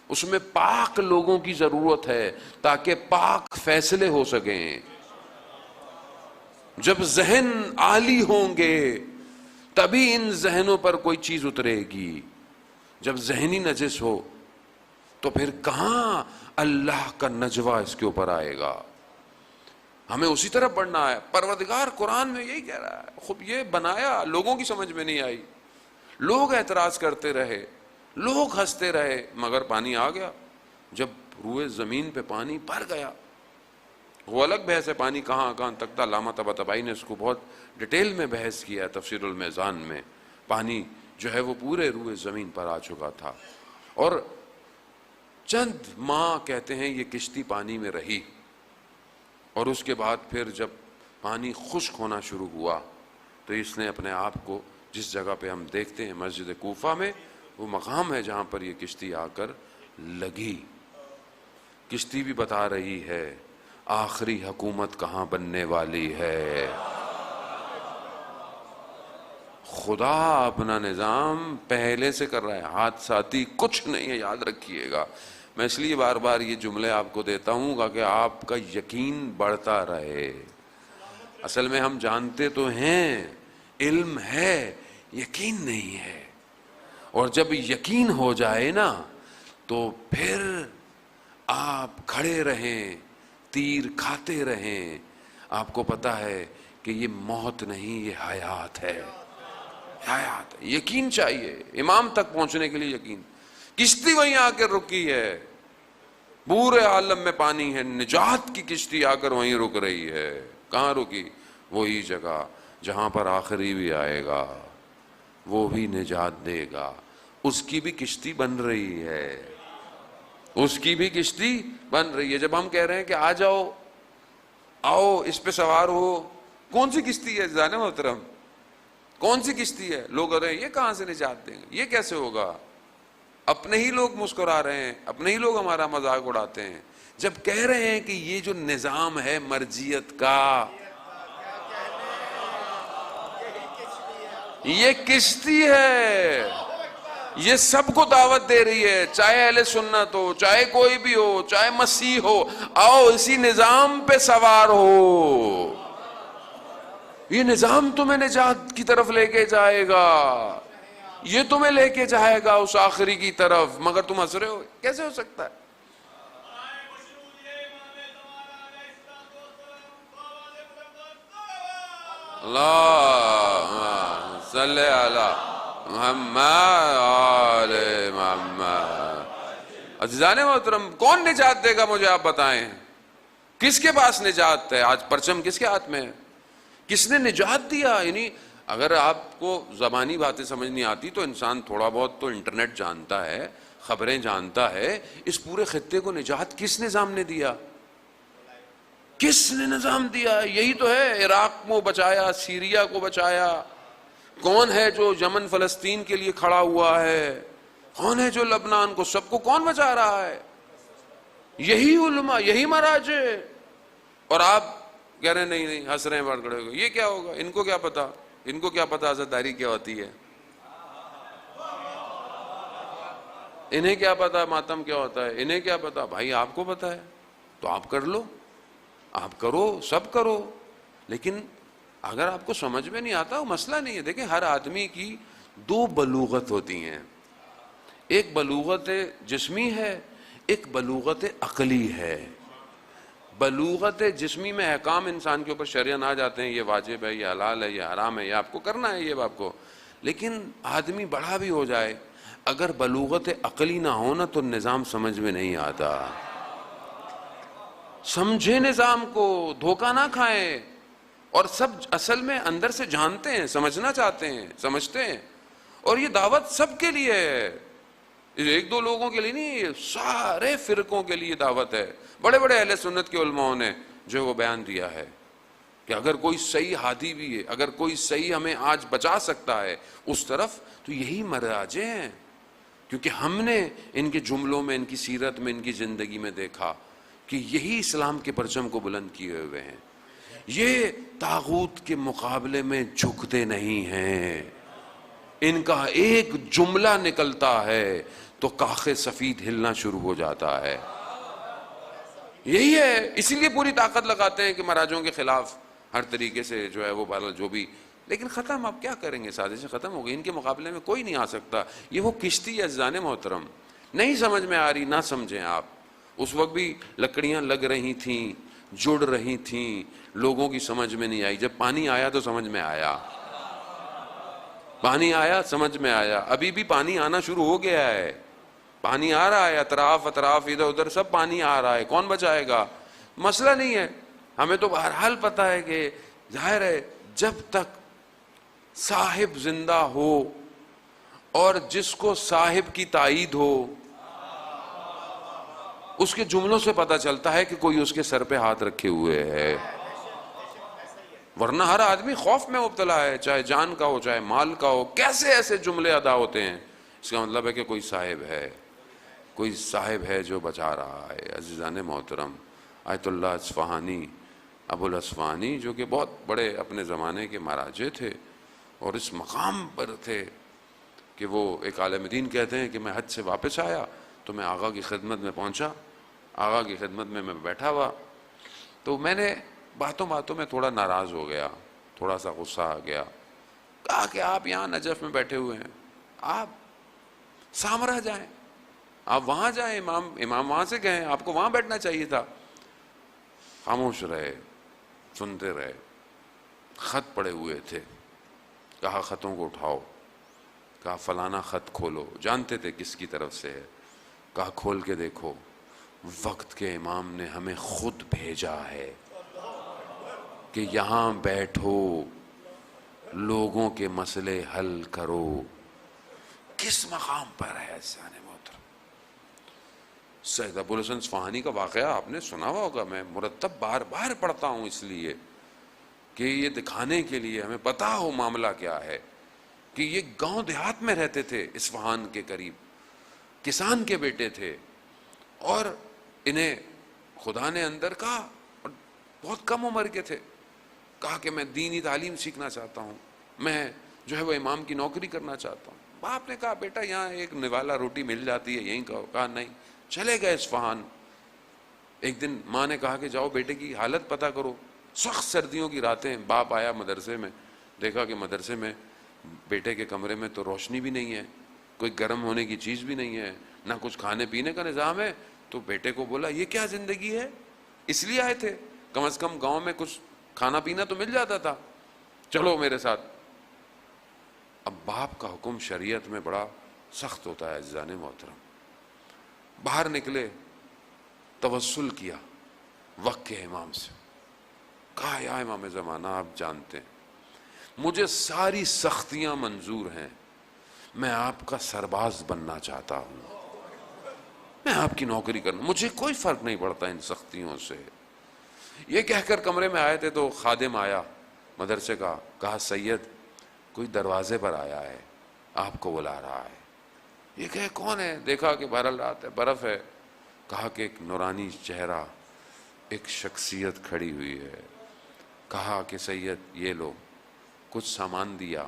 اس میں پاک لوگوں کی ضرورت ہے تاکہ پاک فیصلے ہو سکیں. جب ذہن عالی ہوں گے تبھی ان ذہنوں پر کوئی چیز اترے گی. جب ذہنی نجس ہو تو پھر کہاں اللہ کا نجوہ اس کے اوپر آئے گا؟ ہمیں اسی طرح پڑھنا ہے. پروردگار قرآن میں یہی کہہ رہا ہے، خود یہ بنایا، لوگوں کی سمجھ میں نہیں آئی، لوگ اعتراض کرتے رہے، لوگ ہنستے رہے، مگر پانی آ گیا. جب روئے زمین پہ پانی بھر گیا، وہ الگ بحث ہے پانی کہاں تک تھا. علامہ طباطبائی نے اس کو بہت ڈیٹیل میں بحث کیا ہے تفسیر المیزان میں. پانی جو ہے وہ پورے روئے زمین پر آ چکا تھا، اور چند ماہ کہتے ہیں یہ کشتی پانی میں رہی، اور اس کے بعد پھر جب پانی خشک ہونا شروع ہوا تو اس نے اپنے آپ کو، جس جگہ پہ ہم دیکھتے ہیں مسجد کوفہ میں، وہ مقام ہے جہاں پر یہ کشتی آ کر لگی. کشتی بھی بتا رہی ہے آخری حکومت کہاں بننے والی ہے. خدا اپنا نظام پہلے سے کر رہا ہے، حادثاتی کچھ نہیں ہے، یاد رکھیے گا. میں اس لیے بار بار یہ جملے آپ کو دیتا ہوں کہ آپ کا یقین بڑھتا رہے. اصل میں ہم جانتے تو ہیں، علم ہے، یقین نہیں ہے. اور جب یقین ہو جائے نا تو پھر آپ کھڑے رہیں، تیر کھاتے رہیں. آپ کو پتا ہے کہ یہ موت نہیں، یہ حیات ہے. حیات ہے. یقین چاہیے امام تک پہنچنے کے لیے. یقین. کشتی وہیں آ کر رکی ہے، پورے عالم میں پانی ہے، نجات کی کشتی آ کر وہیں رک رہی ہے. کہاں رکی؟ وہی جگہ جہاں پر آخری بھی آئے گا، وہ بھی نجات دے گا. اس کی بھی کشتی بن رہی ہے، اس کی بھی کشتی بن رہی ہے. جب ہم کہہ رہے ہیں کہ آ جاؤ، آؤ اس پہ سوار ہو، کون سی کشتی ہے جانے محترم؟ کون سی کشتی ہے؟ لوگ کہہ رہے ہیں یہ کہاں سے نجات دیں گے، یہ کیسے ہوگا؟ اپنے ہی لوگ مسکرا رہے ہیں، اپنے ہی لوگ ہمارا مذاق اڑاتے ہیں جب کہہ رہے ہیں کہ یہ جو نظام ہے مرجیت کا، یہ کشتی ہے، یہ سب کو دعوت دے رہی ہے، چاہے اہل سنت ہو، چاہے کوئی بھی ہو، چاہے مسیح ہو، آؤ اسی نظام پہ سوار ہو. یہ نظام تمہیں نجات کی طرف لے کے جائے گا، یہ تمہیں لے کے جائے گا اس آخری کی طرف. مگر تم ہنس رہے ہو، کیسے ہو سکتا ہے؟ اللہ صلی علی محمد آل محمد. عزیزان محترم، کون نجات دے گا مجھے آپ بتائیں؟ کس کے پاس نجات ہے؟ آج پرچم کس کے ہاتھ میں ہے؟ کس نے نجات دیا؟ یعنی اگر آپ کو زبانی باتیں سمجھ نہیں آتی تو انسان تھوڑا بہت تو انٹرنیٹ جانتا ہے، خبریں جانتا ہے. اس پورے خطے کو نجات کس نظام نے دیا؟ کس نے نظام دیا؟ یہی تو ہے. عراق کو بچایا، سیریا کو بچایا. کون ہے جو یمن فلسطین کے لیے کھڑا ہوا ہے؟ کون ہے جو لبنان کو، سب کو کون بچا رہا ہے؟ یہی علماء، یہی مراجع. اور آپ کہہ رہے ہیں نہیں نہیں، ہنس رہے ہیں بڑھ کھڑے ہو. یہ کیا ہوگا؟ ان کو کیا پتا، ان کو کیا پتا عزاداری کیا ہوتی ہے، انہیں کیا پتا ماتم کیا ہوتا ہے، انہیں کیا پتا. بھائی آپ کو پتا ہے تو آپ کر لو، آپ کرو، سب کرو. لیکن اگر آپ کو سمجھ میں نہیں آتا وہ مسئلہ نہیں ہے. دیکھیں ہر آدمی کی دو بلوغت ہوتی ہیں، ایک بلوغت جسمی ہے، ایک بلوغت عقلی ہے. بلوغت جسمی میں احکام انسان کے اوپر شرعاً آ جاتے ہیں، یہ واجب ہے، یہ حلال ہے، یہ حرام ہے، یہ آپ کو کرنا ہے، یہ آپ کو. لیکن آدمی بڑا بھی ہو جائے، اگر بلوغت عقلی نہ ہو نا تو نظام سمجھ میں نہیں آتا. سمجھے نظام کو، دھوکہ نہ کھائیں. اور سب اصل میں اندر سے جانتے ہیں، سمجھنا چاہتے ہیں، سمجھتے ہیں. اور یہ دعوت سب کے لیے ہے، ایک دو لوگوں کے لیے نہیں، یہ سارے فرقوں کے لیے دعوت ہے. بڑے بڑے اہل سنت کے علماء نے جو وہ بیان دیا ہے کہ اگر کوئی صحیح ہادی بھی ہے، اگر کوئی صحیح ہمیں آج بچا سکتا ہے اس طرف، تو یہی مراجع ہیں. کیونکہ ہم نے ان کے جملوں میں، ان کی سیرت میں، ان کی زندگی میں دیکھا کہ یہی اسلام کے پرچم کو بلند کیے ہوئے ہیں. یہ طاغوت کے مقابلے میں جھکتے نہیں ہیں. ان کا ایک جملہ نکلتا ہے تو کاخ سفید ہلنا شروع ہو جاتا ہے. یہی ہے، اسی لیے پوری طاقت لگاتے ہیں کہ مراجعوں کے خلاف ہر طریقے سے جو ہے وہ بہرحال جو بھی. لیکن ختم اب کیا کریں گے، سازشیں ختم ہو گئی، ان کے مقابلے میں کوئی نہیں آ سکتا. یہ وہ کشتی ہے عزیزان محترم، نہیں سمجھ میں آ رہی، نہ سمجھیں آپ. اس وقت بھی لکڑیاں لگ رہی تھیں، جڑ رہی تھیں، لوگوں کی سمجھ میں نہیں آئی. جب پانی آیا تو سمجھ میں آیا، پانی آیا سمجھ میں آیا. ابھی بھی پانی آنا شروع ہو گیا ہے، پانی آ رہا ہے، اطراف ادھر ادھر سب پانی آ رہا ہے. کون بچائے گا؟ مسئلہ نہیں ہے. ہمیں تو بہرحال پتہ ہے کہ ظاہر ہے جب تک صاحب زندہ ہو اور جس کو صاحب کی تائید ہو، اس کے جملوں سے پتہ چلتا ہے کہ کوئی اس کے سر پہ ہاتھ رکھے ہوئے ہے. ورنہ ہر آدمی خوف میں مبتلا ہے، چاہے جان کا ہو چاہے مال کا ہو. کیسے ایسے جملے ادا ہوتے ہیں؟ اس کا مطلب ہے کہ کوئی صاحب ہے، کوئی صاحب ہے جو بچا رہا ہے. عزیزان محترم، آیت اللہ اصفہانی، ابو الاصفہانی، جو کہ بہت بڑے اپنے زمانے کے مراجع تھے اور اس مقام پر تھے کہ وہ ایک عالم دین کہتے ہیں کہ میں حج سے واپس آیا تو میں آقا کی خدمت میں پہنچا، آقا کی خدمت میں بیٹھا ہوا، تو میں نے باتوں باتوں میں تھوڑا ناراض ہو گیا، تھوڑا سا غصہ آ گیا، کہا کہ آپ یہاں نجف میں بیٹھے ہوئے ہیں، آپ سامرا جائیں، آپ وہاں جائیں، امام وہاں سے گئے، آپ کو وہاں بیٹھنا چاہیے تھا۔ خاموش رہے، سنتے رہے۔ خط پڑے ہوئے تھے، کہا خطوں کو اٹھاؤ، کہا فلانا خط کھولو، جانتے تھے کس کی طرف سے ہے، کہا کھول کے دیکھو، وقت کے امام نے ہمیں خود بھیجا ہے کہ یہاں بیٹھو، لوگوں کے مسئلے حل کرو۔ کس مقام پر ہے عزیزان محترم؟ سید ابو الحسن اصفہانی کا واقعہ آپ نے سنا ہوگا، میں مرتب بار بار پڑھتا ہوں اس لیے کہ یہ دکھانے کے لیے ہمیں پتا ہو معاملہ کیا ہے، کہ یہ گاؤں دیہات میں رہتے تھے، اصفہان کے قریب، کسان کے بیٹے تھے، اور انہیں خدا نے اندر کہا، اور بہت کم عمر کے تھے، کہا کہ میں دینی تعلیم سیکھنا چاہتا ہوں، میں جو ہے وہ امام کی نوکری کرنا چاہتا ہوں۔ باپ نے کہا بیٹا یہاں ایک نوالا روٹی مل جاتی ہے، یہیں کہا نہیں، چلے گئے اصفہان۔ ایک دن ماں نے کہا کہ جاؤ بیٹے کی حالت پتہ کرو، سخت سردیوں کی راتیں، باپ آیا مدرسے میں، دیکھا کہ مدرسے میں بیٹے کے کمرے میں تو روشنی بھی نہیں ہے، کوئی گرم ہونے کی چیز بھی نہیں ہے، نہ کچھ کھانے پینے کا نظام ہے، تو بیٹے کو بولا یہ کیا زندگی ہے؟ اس لیے آئے تھے، کم از کم گاؤں میں کچھ کھانا پینا تو مل جاتا تھا، چلو میرے ساتھ۔ اب باپ کا حکم شریعت میں بڑا سخت ہوتا ہے عزیزان محترم۔ باہر نکلے، توسل کیا وقت کے امام سے، کہا یا امام زمانہ آپ جانتے ہیں مجھے ساری سختیاں منظور ہیں، میں آپ کا سرباز بننا چاہتا ہوں، میں آپ کی نوکری کرنا، مجھے کوئی فرق نہیں پڑتا ان سختیوں سے۔ یہ کہہ کر کمرے میں آئے تھے تو خادم آیا مدرسے کا، کہا سید کوئی دروازے پر آیا ہے، آپ کو بلا رہا ہے۔ یہ کہے کون ہے؟ دیکھا کہ بہرحال رات ہے، برف ہے، کہا کہ ایک نورانی چہرہ، ایک شخصیت کھڑی ہوئی ہے، کہا کہ سید یہ لو، کچھ سامان دیا،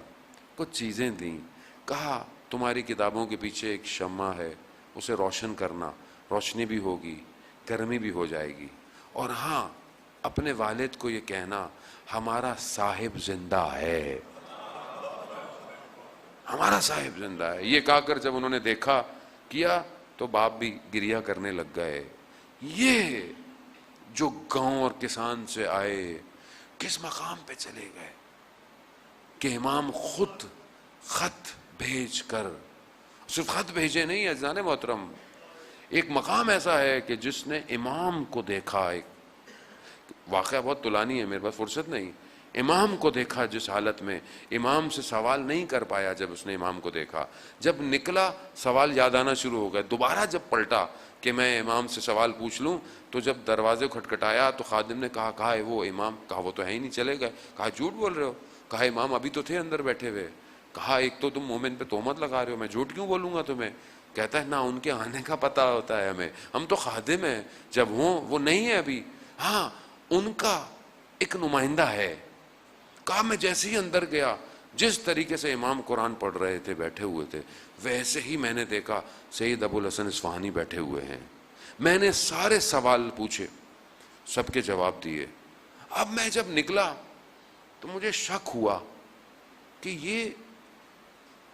کچھ چیزیں دیں، کہا تمہاری کتابوں کے پیچھے ایک شمع ہے، اسے روشن کرنا، روشنی بھی ہوگی، گرمی بھی ہو جائے گی، اور ہاں اپنے والد کو یہ کہنا ہمارا صاحب زندہ ہے، ہمارا صاحب زندہ ہے۔ یہ کہا کر جب انہوں نے دیکھا کیا تو باپ بھی گریہ کرنے لگ گئے۔ یہ جو گاؤں اور کسان سے آئے کس مقام پہ چلے گئے کہ امام خود خط بھیج کر، صرف خط بھیجے نہیں عزیزان محترم، ایک مقام ایسا ہے کہ جس نے امام کو دیکھا، ایک واقعہ بہت طولانی ہے، میرے پاس فرصت نہیں، امام کو دیکھا جس حالت میں، امام سے سوال نہیں کر پایا، جب اس نے امام کو دیکھا، جب نکلا سوال یاد آنا شروع ہو گئے، دوبارہ جب پلٹا کہ میں امام سے سوال پوچھ لوں، تو جب دروازے کھٹکھٹایا تو خادم نے کہا ہے وہ امام؟ کہا وہ تو ہے ہی نہیں، چلے گئے۔ کہا جھوٹ بول رہے ہو؟ کہا امام ابھی تو تھے اندر بیٹھے ہوئے۔ کہا ایک تو تم مومن پہ تہمت لگا رہے ہو، میں جھوٹ کیوں بولوں گا تمہیں؟ کہتا ہے نہ ان کے آنے کا پتہ ہوتا ہے ہمیں، ہم تو خادم ہیں، جب ہوں وہ نہیں ہے ابھی، ہاں ان کا ایک نمائندہ ہے۔ کہا میں جیسے ہی اندر گیا، جس طریقے سے امام قرآن پڑھ رہے تھے، بیٹھے ہوئے تھے، ویسے ہی میں نے دیکھا سید ابو الحسن اصفہانی بیٹھے ہوئے ہیں۔ میں نے سارے سوال پوچھے، سب کے جواب دیے۔ اب میں جب نکلا تو مجھے شک ہوا کہ یہ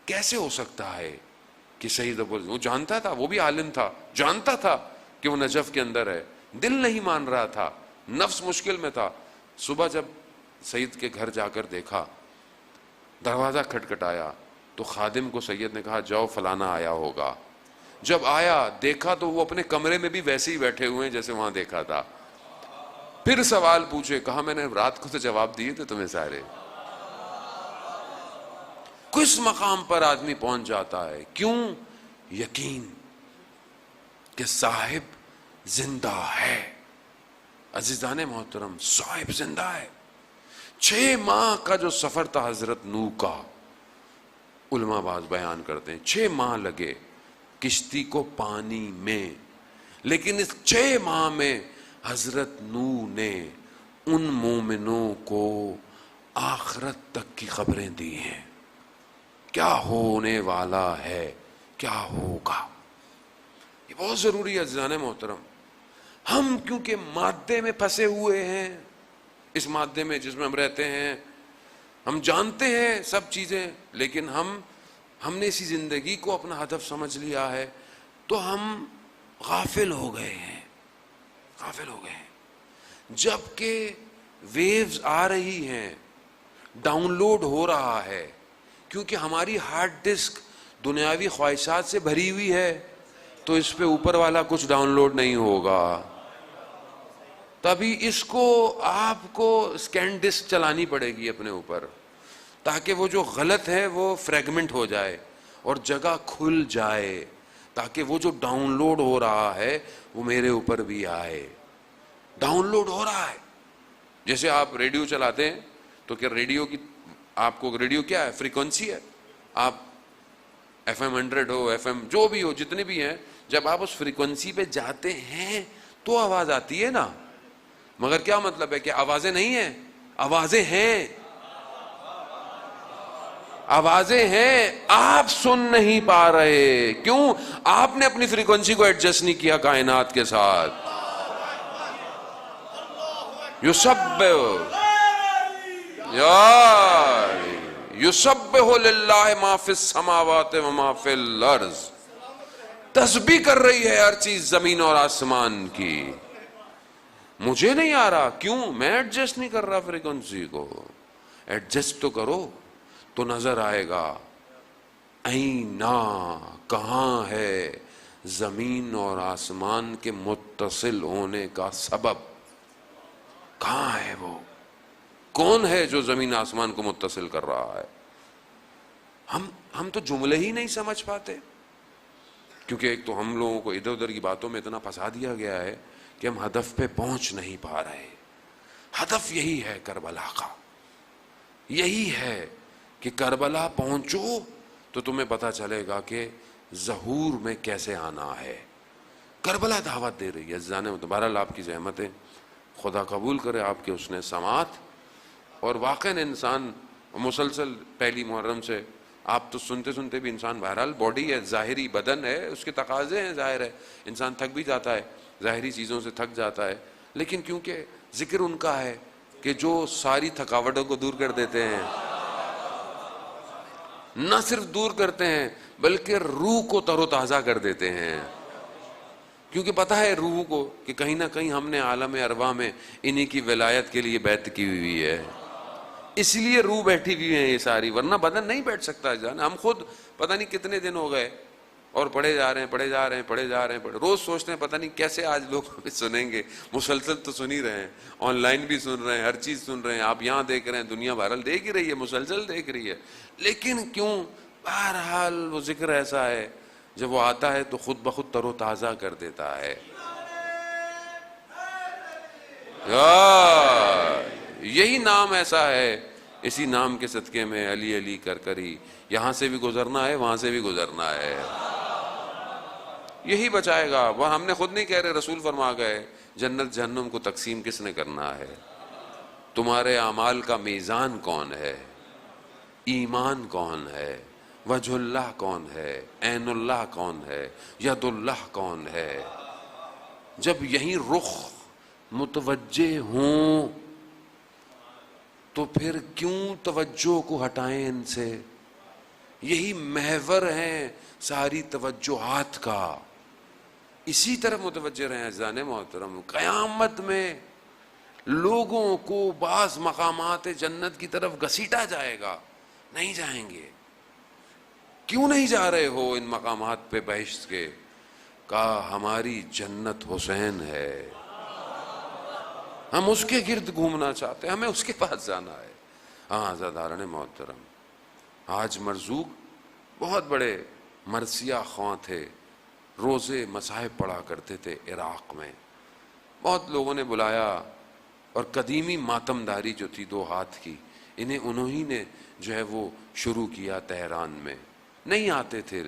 کیسے ہو سکتا ہے کہ سید ابو الحسن، وہ جانتا تھا، وہ بھی عالم تھا، جانتا تھا کہ وہ نجف کے اندر ہے، دل نہیں مان رہا تھا، نفس مشکل میں تھا۔ صبح جب سید کے گھر جا کر دیکھا، دروازہ کھٹکھٹایا تو خادم کو سید نے کہا جاؤ فلانا آیا ہوگا۔ جب آیا دیکھا تو وہ اپنے کمرے میں بھی ویسے ہی بیٹھے ہوئے ہیں جیسے وہاں دیکھا تھا۔ پھر سوال پوچھے، کہا میں نے رات کو تو جواب دیے تھے تمہیں سارے۔ کس مقام پر آدمی پہنچ جاتا ہے؟ کیوں؟ یقین کہ صاحب زندہ ہے۔ عزیزان محترم صاحب زندہ ہے۔ 6 ماہ کا جو سفر تھا حضرت نوح کا، علماء بعض بیان کرتے ہیں 6 ماہ لگے کشتی کو پانی میں، لیکن اس 6 ماہ میں حضرت نوح نے ان مومنوں کو آخرت تک کی خبریں دی ہیں، کیا ہونے والا ہے، کیا ہوگا۔ یہ بہت ضروری ہے عزیزان محترم۔ ہم کیونکہ مادے میں پھنسے ہوئے ہیں، اس مادے میں جس میں ہم رہتے ہیں، ہم جانتے ہیں سب چیزیں، لیکن ہم نے اسی زندگی کو اپنا ہدف سمجھ لیا ہے، تو ہم غافل ہو گئے ہیں، غافل ہو گئے ہیں۔ جبکہ ویوز آ رہی ہیں، ڈاؤن لوڈ ہو رہا ہے، کیونکہ ہماری ہارڈ ڈسک دنیاوی خواہشات سے بھری ہوئی ہے، تو اس پہ اوپر والا کچھ ڈاؤن لوڈ نہیں ہوگا۔ تبھی اس کو آپ کو اسکین ڈسک چلانی پڑے گی اپنے اوپر، تاکہ وہ جو غلط ہے وہ فریگمنٹ ہو جائے اور جگہ کھل جائے، تاکہ وہ جو ڈاؤن لوڈ ہو رہا ہے وہ میرے اوپر بھی آئے۔ ڈاؤن لوڈ ہو رہا ہے، جیسے آپ ریڈیو چلاتے ہیں تو کیا ریڈیو کی، آپ کو ریڈیو کیا ہے؟ فریکوینسی ہے۔ آپ FM 100 ہو، FM جو بھی ہو، جتنے بھی ہیں، جب آپ اس فریکوینسی پہ جاتے ہیں تو آواز آتی ہے نا۔ مگر کیا مطلب ہے کہ آوازیں نہیں ہیں؟ آوازیں ہیں، آوازیں ہیں، آپ سن نہیں پا رہے۔ کیوں؟ آپ نے اپنی فریکوینسی کو ایڈجسٹ نہیں کیا کائنات کے ساتھ۔ یسبح للہ ما فی السماوات و ما فی الارض، تسبیح کر رہی ہے ہر چیز زمین اور آسمان کی۔ مجھے نہیں آ رہا، کیوں؟ میں ایڈجسٹ نہیں کر رہا فریکوینسی کو۔ ایڈجسٹ تو کرو تو نظر آئے گا۔ اینا، کہاں ہے زمین اور آسمان کے متصل ہونے کا سبب؟ کہاں ہے وہ؟ کون ہے جو زمین آسمان کو متصل کر رہا ہے؟ ہم تو جملے ہی نہیں سمجھ پاتے، کیونکہ ایک تو ہم لوگوں کو ادھر ادھر کی باتوں میں اتنا پھنسا دیا گیا ہے کہ ہم ہدف پہ پہنچ نہیں پا رہے۔ ہدف یہی ہے کربلا کا، یہی ہے کہ کربلا پہنچو تو تمہیں پتا چلے گا کہ ظہور میں کیسے آنا ہے۔ کربلا دعوت دے رہی ہے عزیزان۔ بہرحال آپ کی زحمتیں خدا قبول کرے، آپ کے حسن سماعت، اور واقعاً انسان مسلسل پہلی محرم سے آپ تو سنتے سنتے بھی انسان، بہرحال باڈی ہے، ظاہری بدن ہے، اس کے تقاضے ہیں، ظاہر ہے انسان تھک بھی جاتا ہے، ظاہری چیزوں سے تھک جاتا ہے، لیکن کیونکہ ذکر ان کا ہے کہ جو ساری تھکاوٹوں کو دور کر دیتے ہیں، نہ صرف دور کرتے ہیں بلکہ روح کو تر و تازہ کر دیتے ہیں۔ کیونکہ پتہ ہے روح کو کہ کہیں نہ کہیں ہم نے عالم ارواح میں انہی کی ولایت کے لیے بیعت کی ہوئی ہے، اس لیے روح بیٹھی ہوئی ہے یہ ساری، ورنہ بدن نہیں بیٹھ سکتا جان۔ ہم خود پتہ نہیں کتنے دن ہو گئے اور پڑھے جا رہے ہیں، روز سوچتے ہیں پتہ نہیں کیسے آج لوگ سنیں گے۔ مسلسل تو سن ہی رہے ہیں، آن لائن بھی سن رہے ہیں، ہر چیز سن رہے ہیں، آپ یہاں دیکھ رہے ہیں، دنیا بہرحال دیکھ ہی رہی ہے، مسلسل دیکھ رہی ہے، لیکن کیوں؟ بہرحال وہ ذکر ایسا ہے جب وہ آتا ہے تو خود بخود تر و تازہ کر دیتا ہے۔ یہی نام ایسا ہے، اسی نام کے صدقے میں علی علی کر کری، یہاں سے بھی گزرنا ہے، وہاں سے بھی گزرنا ہے، یہی بچائے گا۔ وہ ہم نے خود نہیں کہہ رہے، رسول فرما گئے جنت جہنم کو تقسیم کس نے کرنا ہے؟ تمہارے اعمال کا میزان کون ہے؟ ایمان کون ہے؟ وجہ اللہ کون ہے؟ عین اللہ کون ہے؟ ید اللہ کون ہے؟ جب یہیں رخ متوجہ ہوں تو پھر کیوں توجہ کو ہٹائیں ان سے؟ یہی محور ہیں ساری توجہات کا، اسی طرف متوجہ رہیں عزیزان محترم۔ قیامت میں لوگوں کو بعض مقامات جنت کی طرف گھسیٹا جائے گا، نہیں جائیں گے۔ کیوں نہیں جا رہے ہو ان مقامات پہ بہشت کے؟ کہا ہماری جنت حسین ہے، ہم اس کے گرد گھومنا چاہتے ہیں، ہمیں اس کے پاس جانا ہے۔ ہاں عزیزان محترم، آج مرزوق بہت بڑے مرثیہ خواں تھے، روزے مصاحب پڑھا کرتے تھے عراق میں، بہت لوگوں نے بلایا، اور قدیمی ماتمداری جو تھی 2 ہاتھ کی، انہی نے جو ہے وہ شروع کیا تہران میں، نہیں آتے تھے۔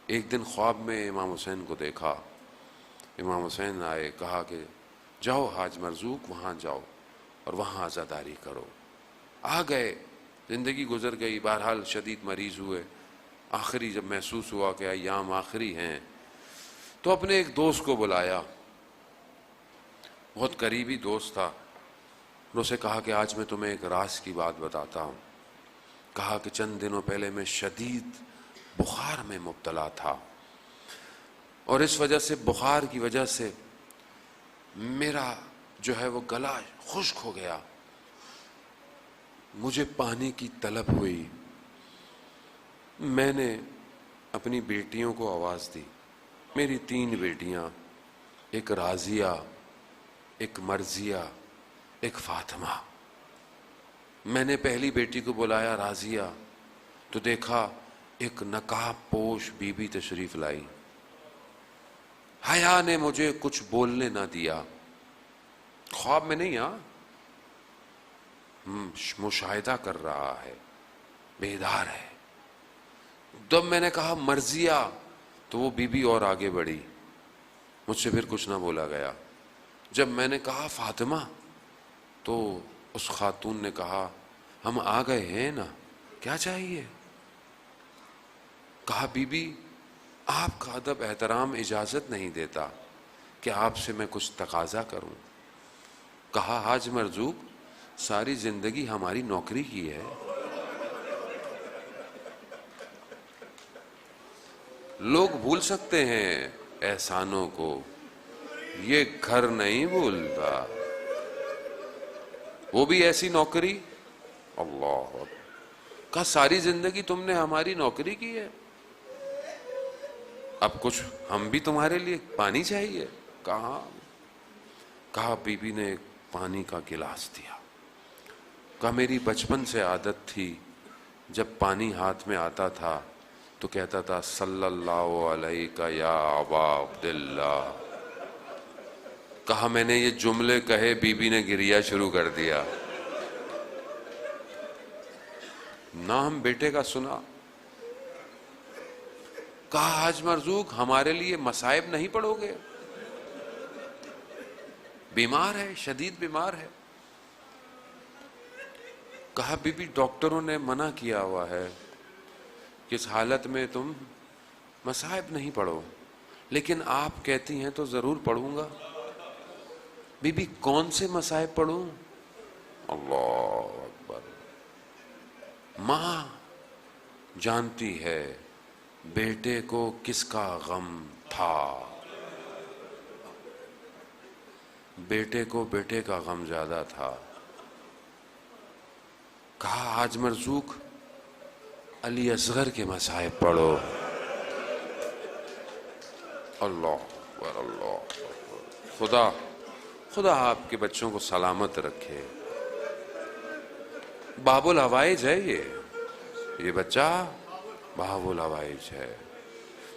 ایک دن خواب میں امام حسین کو دیکھا، امام حسین آئے، کہا کہ جاؤ حاج مرزوق وہاں جاؤ اور وہاں عزاداری کرو. آ گئے, زندگی گزر گئی, بہرحال شدید مریض ہوئے. آخری جب محسوس ہوا کہ ایام آخری ہیں تو اپنے ایک دوست کو بلایا, بہت قریبی دوست تھا, اور اسے کہا کہ آج میں تمہیں ایک راز کی بات بتاتا ہوں. کہا کہ چند دنوں پہلے میں شدید بخار میں مبتلا تھا, اور اس وجہ سے, بخار کی وجہ سے میرا جو ہے وہ گلا خشک ہو گیا. مجھے پانی کی طلب ہوئی. میں نے اپنی بیٹیوں کو آواز دی, میری 3 بیٹیاں, ایک راضیہ, ایک مرضیہ, ایک فاطمہ. میں نے پہلی بیٹی کو بلایا راضیہ, تو دیکھا ایک نقاب پوش بی بی تشریف لائی. حیا نے مجھے کچھ بولنے نہ دیا. خواب میں نہیں, مشاہدہ کر رہا ہے, بیدار ہے. جب میں نے کہا مرضیہ, تو وہ بی بی اور آگے بڑھی, مجھ سے پھر کچھ نہ بولا گیا. جب میں نے کہا فاطمہ, تو اس خاتون نے کہا ہم آ گئے ہیں نا, کیا چاہیے؟ کہا بی بی آپ کا ادب احترام اجازت نہیں دیتا کہ آپ سے میں کچھ تقاضا کروں. کہا حاج مرزوق ساری زندگی ہماری نوکری کی ہے, لوگ بھول سکتے ہیں احسانوں کو, یہ گھر نہیں بھولتا. وہ بھی ایسی نوکری. اللہ, کہا ساری زندگی تم نے ہماری نوکری کی ہے, اب کچھ ہم بھی تمہارے لیے پانی چاہیے. کہا بی بی نے پانی کا گلاس دیا. کہا میری بچپن سے عادت تھی, جب پانی ہاتھ میں آتا تھا تو کہتا تھا صلی اللہ علیہ یا ابا عبداللہ. کہا میں نے یہ جملے کہے, بی بی نے گریا شروع کر دیا. نام بیٹے کا سنا. کہا حاج مرزوق ہمارے لیے مصائب نہیں پڑھو گے؟ بیمار ہے, شدید بیمار ہے. کہا بی بی ڈاکٹروں نے منع کیا ہوا ہے کہ اس حالت میں تم مصائب نہیں پڑھو, لیکن آپ کہتی ہیں تو ضرور پڑھوں گا. بی بی کون سے مصائب پڑھوں؟ اللہ اکبر. ماں جانتی ہے بیٹے کو کس کا غم تھا, بیٹے کو بیٹے کا غم زیادہ تھا. کہا حاج مرزوق علی اصغر کے مصائب پڑھو. اللہ اکبر, اللہ اکبر. خدا آپ کے بچوں کو سلامت رکھے. باب الحوائج ہے یہ بچہ باب الحوائج ہے.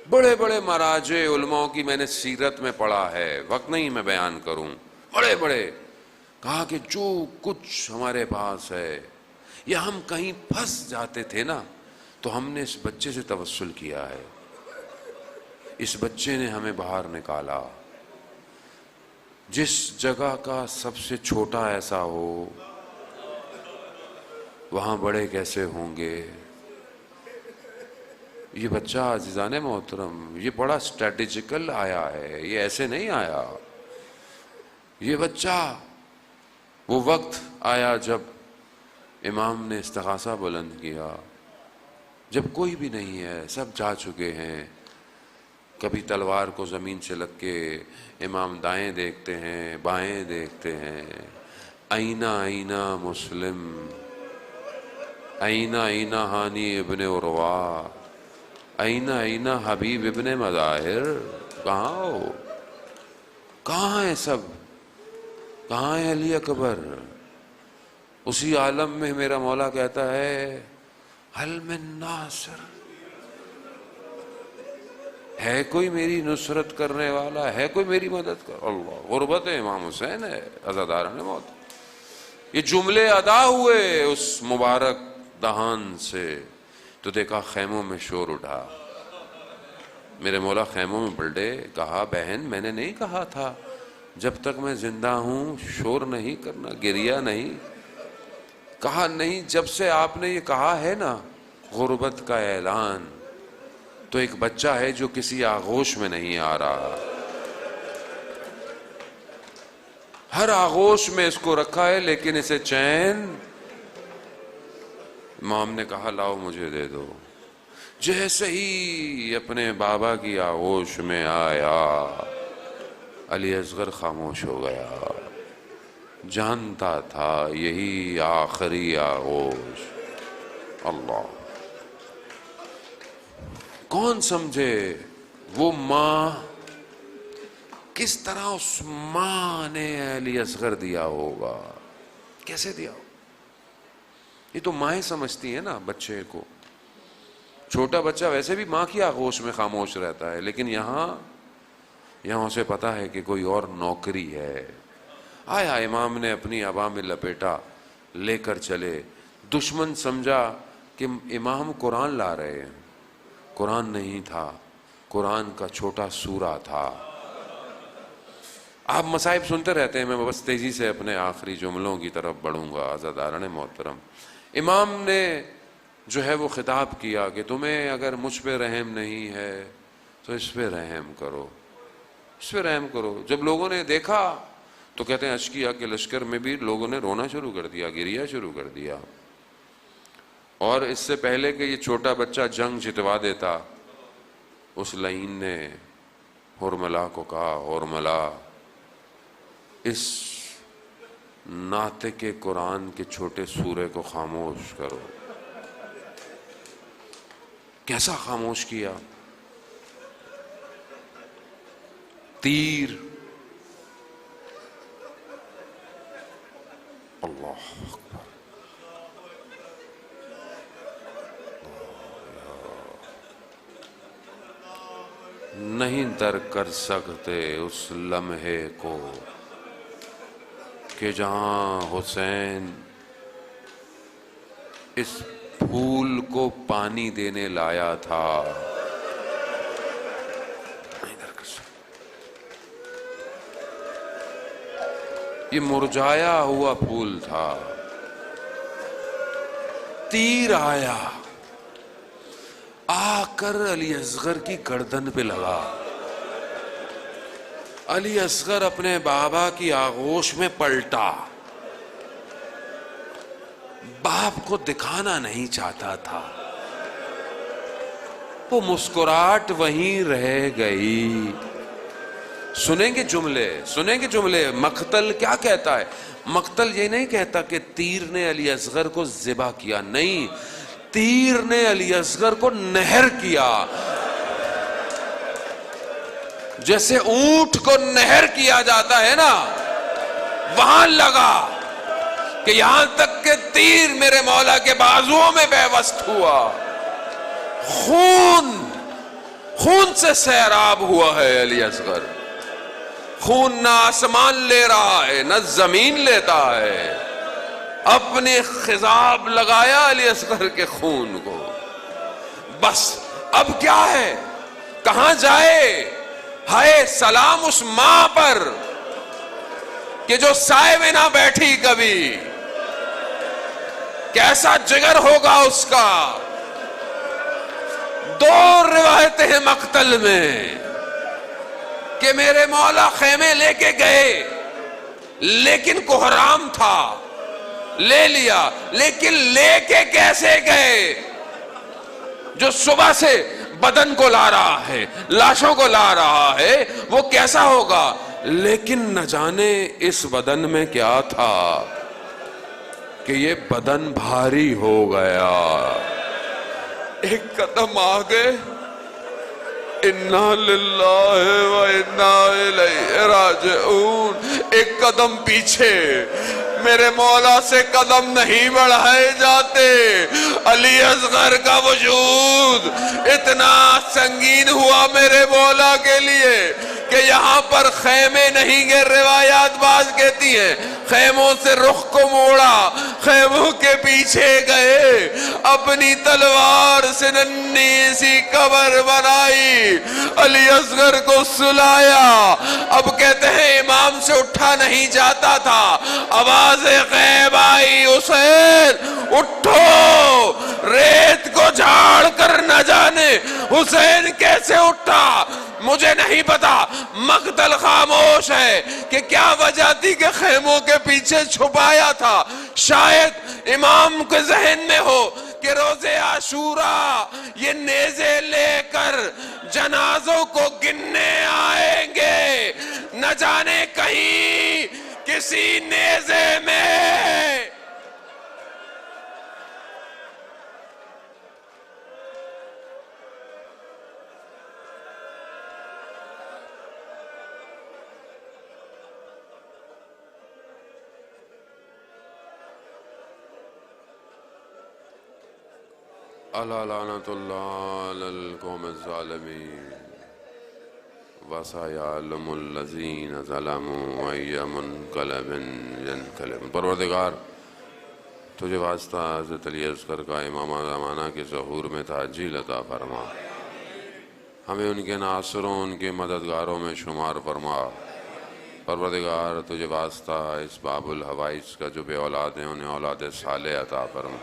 بڑے بڑے مراجع علماء کی میں نے سیرت میں پڑھا ہے, وقت نہیں میں بیان کروں. بڑے بڑے کہا کہ جو کچھ ہمارے پاس ہے, یا ہم کہیں پھنس جاتے تھے نا, تو ہم نے اس بچے سے توسل کیا ہے. اس بچے نے ہمیں باہر نکالا. جس جگہ کا سب سے چھوٹا ایسا ہو, وہاں بڑے کیسے ہوں گے. یہ بچہ عزیزان محترم یہ بڑا اسٹریٹجیکل آیا ہے, یہ ایسے نہیں آیا. یہ بچہ وہ وقت آیا جب امام نے استغاثہ بلند کیا, جب کوئی بھی نہیں ہے, سب جا چکے ہیں. کبھی تلوار کو زمین سے لگ کے امام دائیں دیکھتے ہیں, بائیں دیکھتے ہیں. آئینہ آئینہ مسلم, آئینہ آئینہ ہانی ابن عروہ, آئینہ آئینہ حبیب ابن مظاہر. کہاں ہو, کہاں ہیں سب, کہاں ہے علی اکبر. اسی عالم میں میرا مولا کہتا ہے حل من ناصر, ہے کوئی میری نصرت کرنے والا, ہے کوئی میری مدد کر. اللہ, غربت امام حسین ہے عزاداران موت. یہ جملے ادا ہوئے اس مبارک دہان سے, تو دیکھا خیموں میں شور اٹھا. میرے مولا خیموں میں پلٹے, کہا بہن میں نے نہیں کہا تھا جب تک میں زندہ ہوں شور نہیں کرنا، گریہ نہیں، کہا نہیں. جب سے آپ نے یہ کہا ہے نا غربت کا اعلان، تو ایک بچہ ہے جو کسی آغوش میں نہیں آ رہا، ہر آغوش میں اس کو رکھا ہے لیکن اسے چین. امام نے کہا لاؤ مجھے دے دو. جیسے ہی اپنے بابا کی آغوش میں آیا علی اصغر خاموش ہو گیا. جانتا تھا یہی آخری آغوش. اللہ کون سمجھے وہ ماں کس طرح اس ماں نے علی اصغر دیا ہوگا، کیسے دیا ہوگا. یہ تو مائیں سمجھتی ہیں نا بچے کو. چھوٹا بچہ ویسے بھی ماں کی آغوش میں خاموش رہتا ہے، لیکن یہاں اسے پتا ہے کہ کوئی اور نوکری ہے. آیا امام نے اپنی عبا میں لپیٹا، لے کر چلے. دشمن سمجھا کہ امام قرآن لا رہے ہیں. قرآن نہیں تھا، قرآن کا چھوٹا سورہ تھا. آپ مصائب سنتے رہتے ہیں، میں بس تیزی سے اپنے آخری جملوں کی طرف بڑھوں گا. عزاداران محترم، امام نے جو ہے وہ خطاب کیا کہ تمہیں اگر مجھ پہ رحم نہیں ہے تو اس پہ رحم کرو، اس پہ رحم کرو. جب لوگوں نے دیکھا تو کہتے ہیں اشکیا کے لشکر میں بھی لوگوں نے رونا شروع کر دیا، گریہ شروع کر دیا. اور اس سے پہلے کہ یہ چھوٹا بچہ جنگ جتوا دیتا، اس لعین نے ہرملا کو کہا ہرملا اس ناطق قرآن کے چھوٹے سورے کو خاموش کرو. کیسا خاموش کیا؟ تیر. اللہ اکبر. نہیں ترک کر سکتے اس لمحے کو کہ جہاں حسین اس پھول کو پانی دینے لایا تھا. یہ مرجھایا ہوا پھول تھا. تیر آیا، آ کر علی اصغر کی گردن پہ لگا. علی اصغر اپنے بابا کی آغوش میں پلٹا. باپ کو دکھانا نہیں چاہتا تھا. وہ مسکراہٹ وہیں رہ گئی. سنیں گے جملے. مقتل کیا کہتا ہے؟ مقتل یہ نہیں کہتا کہ تیر نے علی اصغر کو ذبح کیا، نہیں، تیر نے علی اصغر کو نہر کیا. جیسے اونٹ کو نہر کیا جاتا ہے نا، وہاں لگا کہ یہاں تک کہ تیر میرے مولا کے بازوؤں میں پیوست ہوا. خون سے سیراب ہوا ہے علی اصغر. خون نہ آسمان لے رہا ہے نہ زمین لیتا ہے. اپنے خضاب لگایا علی اصغر کے خون کو. بس اب کیا ہے، کہاں جائے؟ ہائے سلام اس ماں پر کہ جو سائے میں نہ بیٹھی کبھی. کیسا جگر ہوگا اس کا. دو روایتیں ہیں مقتل میں کہ میرے مولا خیمے لے کے گئے لیکن کوہرام تھا، لے لیا، لیکن لے کے کیسے گئے؟ جو صبح سے بدن کو لا رہا ہے، لاشوں کو لا رہا ہے، وہ کیسا ہوگا؟ لیکن نہ جانے اس بدن میں کیا تھا کہ یہ بدن بھاری ہو گیا. ایک قدم آگے، انا للہ و انا الیہ راجعون. ایک قدم پیچھے، میرے مولا سے قدم نہیں بڑھائے جاتے. علی اصغر کا وجود اتنا سنگین ہوا میرے مولا کے لیے کہ یہاں پر خیمے نہیں گئے. روایات باز کہتی ہیں خیموں سے رخ کو موڑا، خیموں کے پیچھے گئے، اپنی تلوار سے ننھی سی قبر بنائی، علی اصغر کو سلایا. اب کہتے ہیں امام سے دیکھا نہیں جاتا تھا. آواز غیب آئی حسین اٹھو. ریت کو جھاڑ کر نہ جانے حسین کیسے اٹھا مجھے نہیں پتا. مقتل خاموش ہے کہ کیا وجہ تھی کہ خیموں کے پیچھے چھپایا تھا. شاید امام کے ذہن میں ہو کہ روز عاشورہ یہ نیزے لے کر جنازوں کو گننے آئیں گے. نہ جانے کہیں کسی نیزے میں الا لعنت اللہ علی القوم الظالمین وسيعلم الذین ظلموا أي منقلب ينقلبون. پروردگار تجھے واسطہ حضرت علی اصغر کا امام زمانہ کے ظہور میں تعجیل عطا فرما. ہمیں ان کے ناصروں ان کے مددگاروں میں شمار فرما. پروردگار تجھے واسطہ اس باب الحوائج کا جو بے اولاد ہیں انہیں اولاد صالح عطا فرما.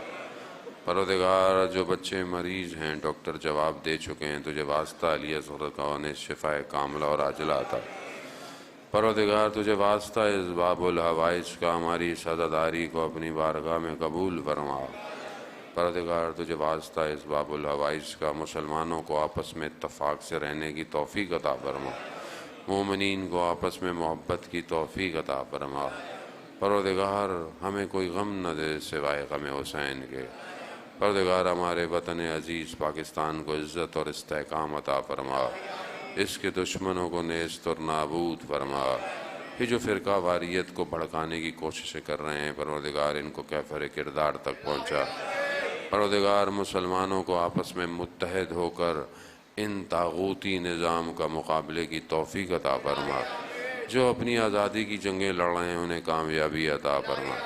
پروردگار جو بچے مریض ہیں ڈاکٹر جواب دے چکے ہیں تجھے واسطہ علی اصغر کا انہیں شفاء کاملہ اور عاجلہ عطا. پروردگار تجھے واسطہ اس باب الحوائج کا ہماری سزاداری کو اپنی بارگاہ میں قبول فرما. پروردگار تجھے واسطہ اس باب الحوائج کا مسلمانوں کو آپس میں اتفاق سے رہنے کی توفیق عطا فرما. مومنین کو آپس میں محبت کی توفیق عطا فرما. پروردگار ہمیں کوئی غم نہ دے سوائے غم حسین کے. پروردگار ہمارے وطن عزیز پاکستان کو عزت اور استحکام عطا فرما. اس کے دشمنوں کو نیست اور نابود فرما. یہ جو فرقہ واریت کو بھڑکانے کی کوششیں کر رہے ہیں پروردگار ان کو کیفر کردار تک پہنچا. پروردگار مسلمانوں کو آپس میں متحد ہو کر ان طاغوتی نظام کا مقابلے کی توفیق عطا فرما. جو اپنی آزادی کی جنگیں لڑ رہے ہیں انہیں کامیابی عطا فرما.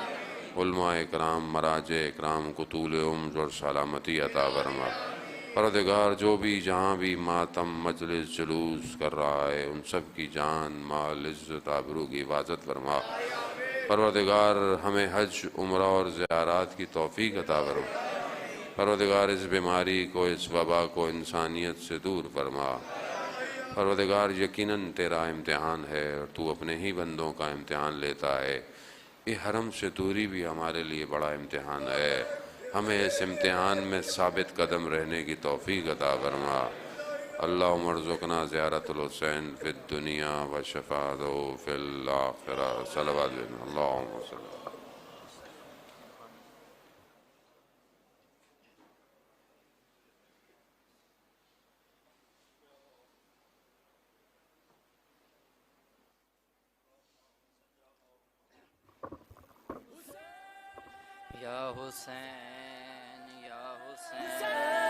علماء اکرام مراجع اکرام کو طول عمر اور سلامتی عطا فرما. پروردگار جو بھی جہاں بھی ماتم مجلس جلوس کر رہا ہے ان سب کی جان مال عزت آبرو کی حفاظت فرما. پروردگار ہمیں حج عمرہ اور زیارات کی توفیق عطا فرما. پروردگار اس بیماری کو اس وبا کو انسانیت سے دور فرما. پروردگار یقیناً تیرا امتحان ہے اور تو اپنے ہی بندوں کا امتحان لیتا ہے. یہ حرم سے دوری بھی ہمارے لیے بڑا امتحان ہے. ہمیں اس امتحان میں ثابت قدم رہنے کی توفیق عطا فرما. اللہم ارزقنا زیارت الحسین فی الدنیا و شفاعتہ فی الآخرہ. صلوات اللہم صلی اللہ. یا حسین یا حسین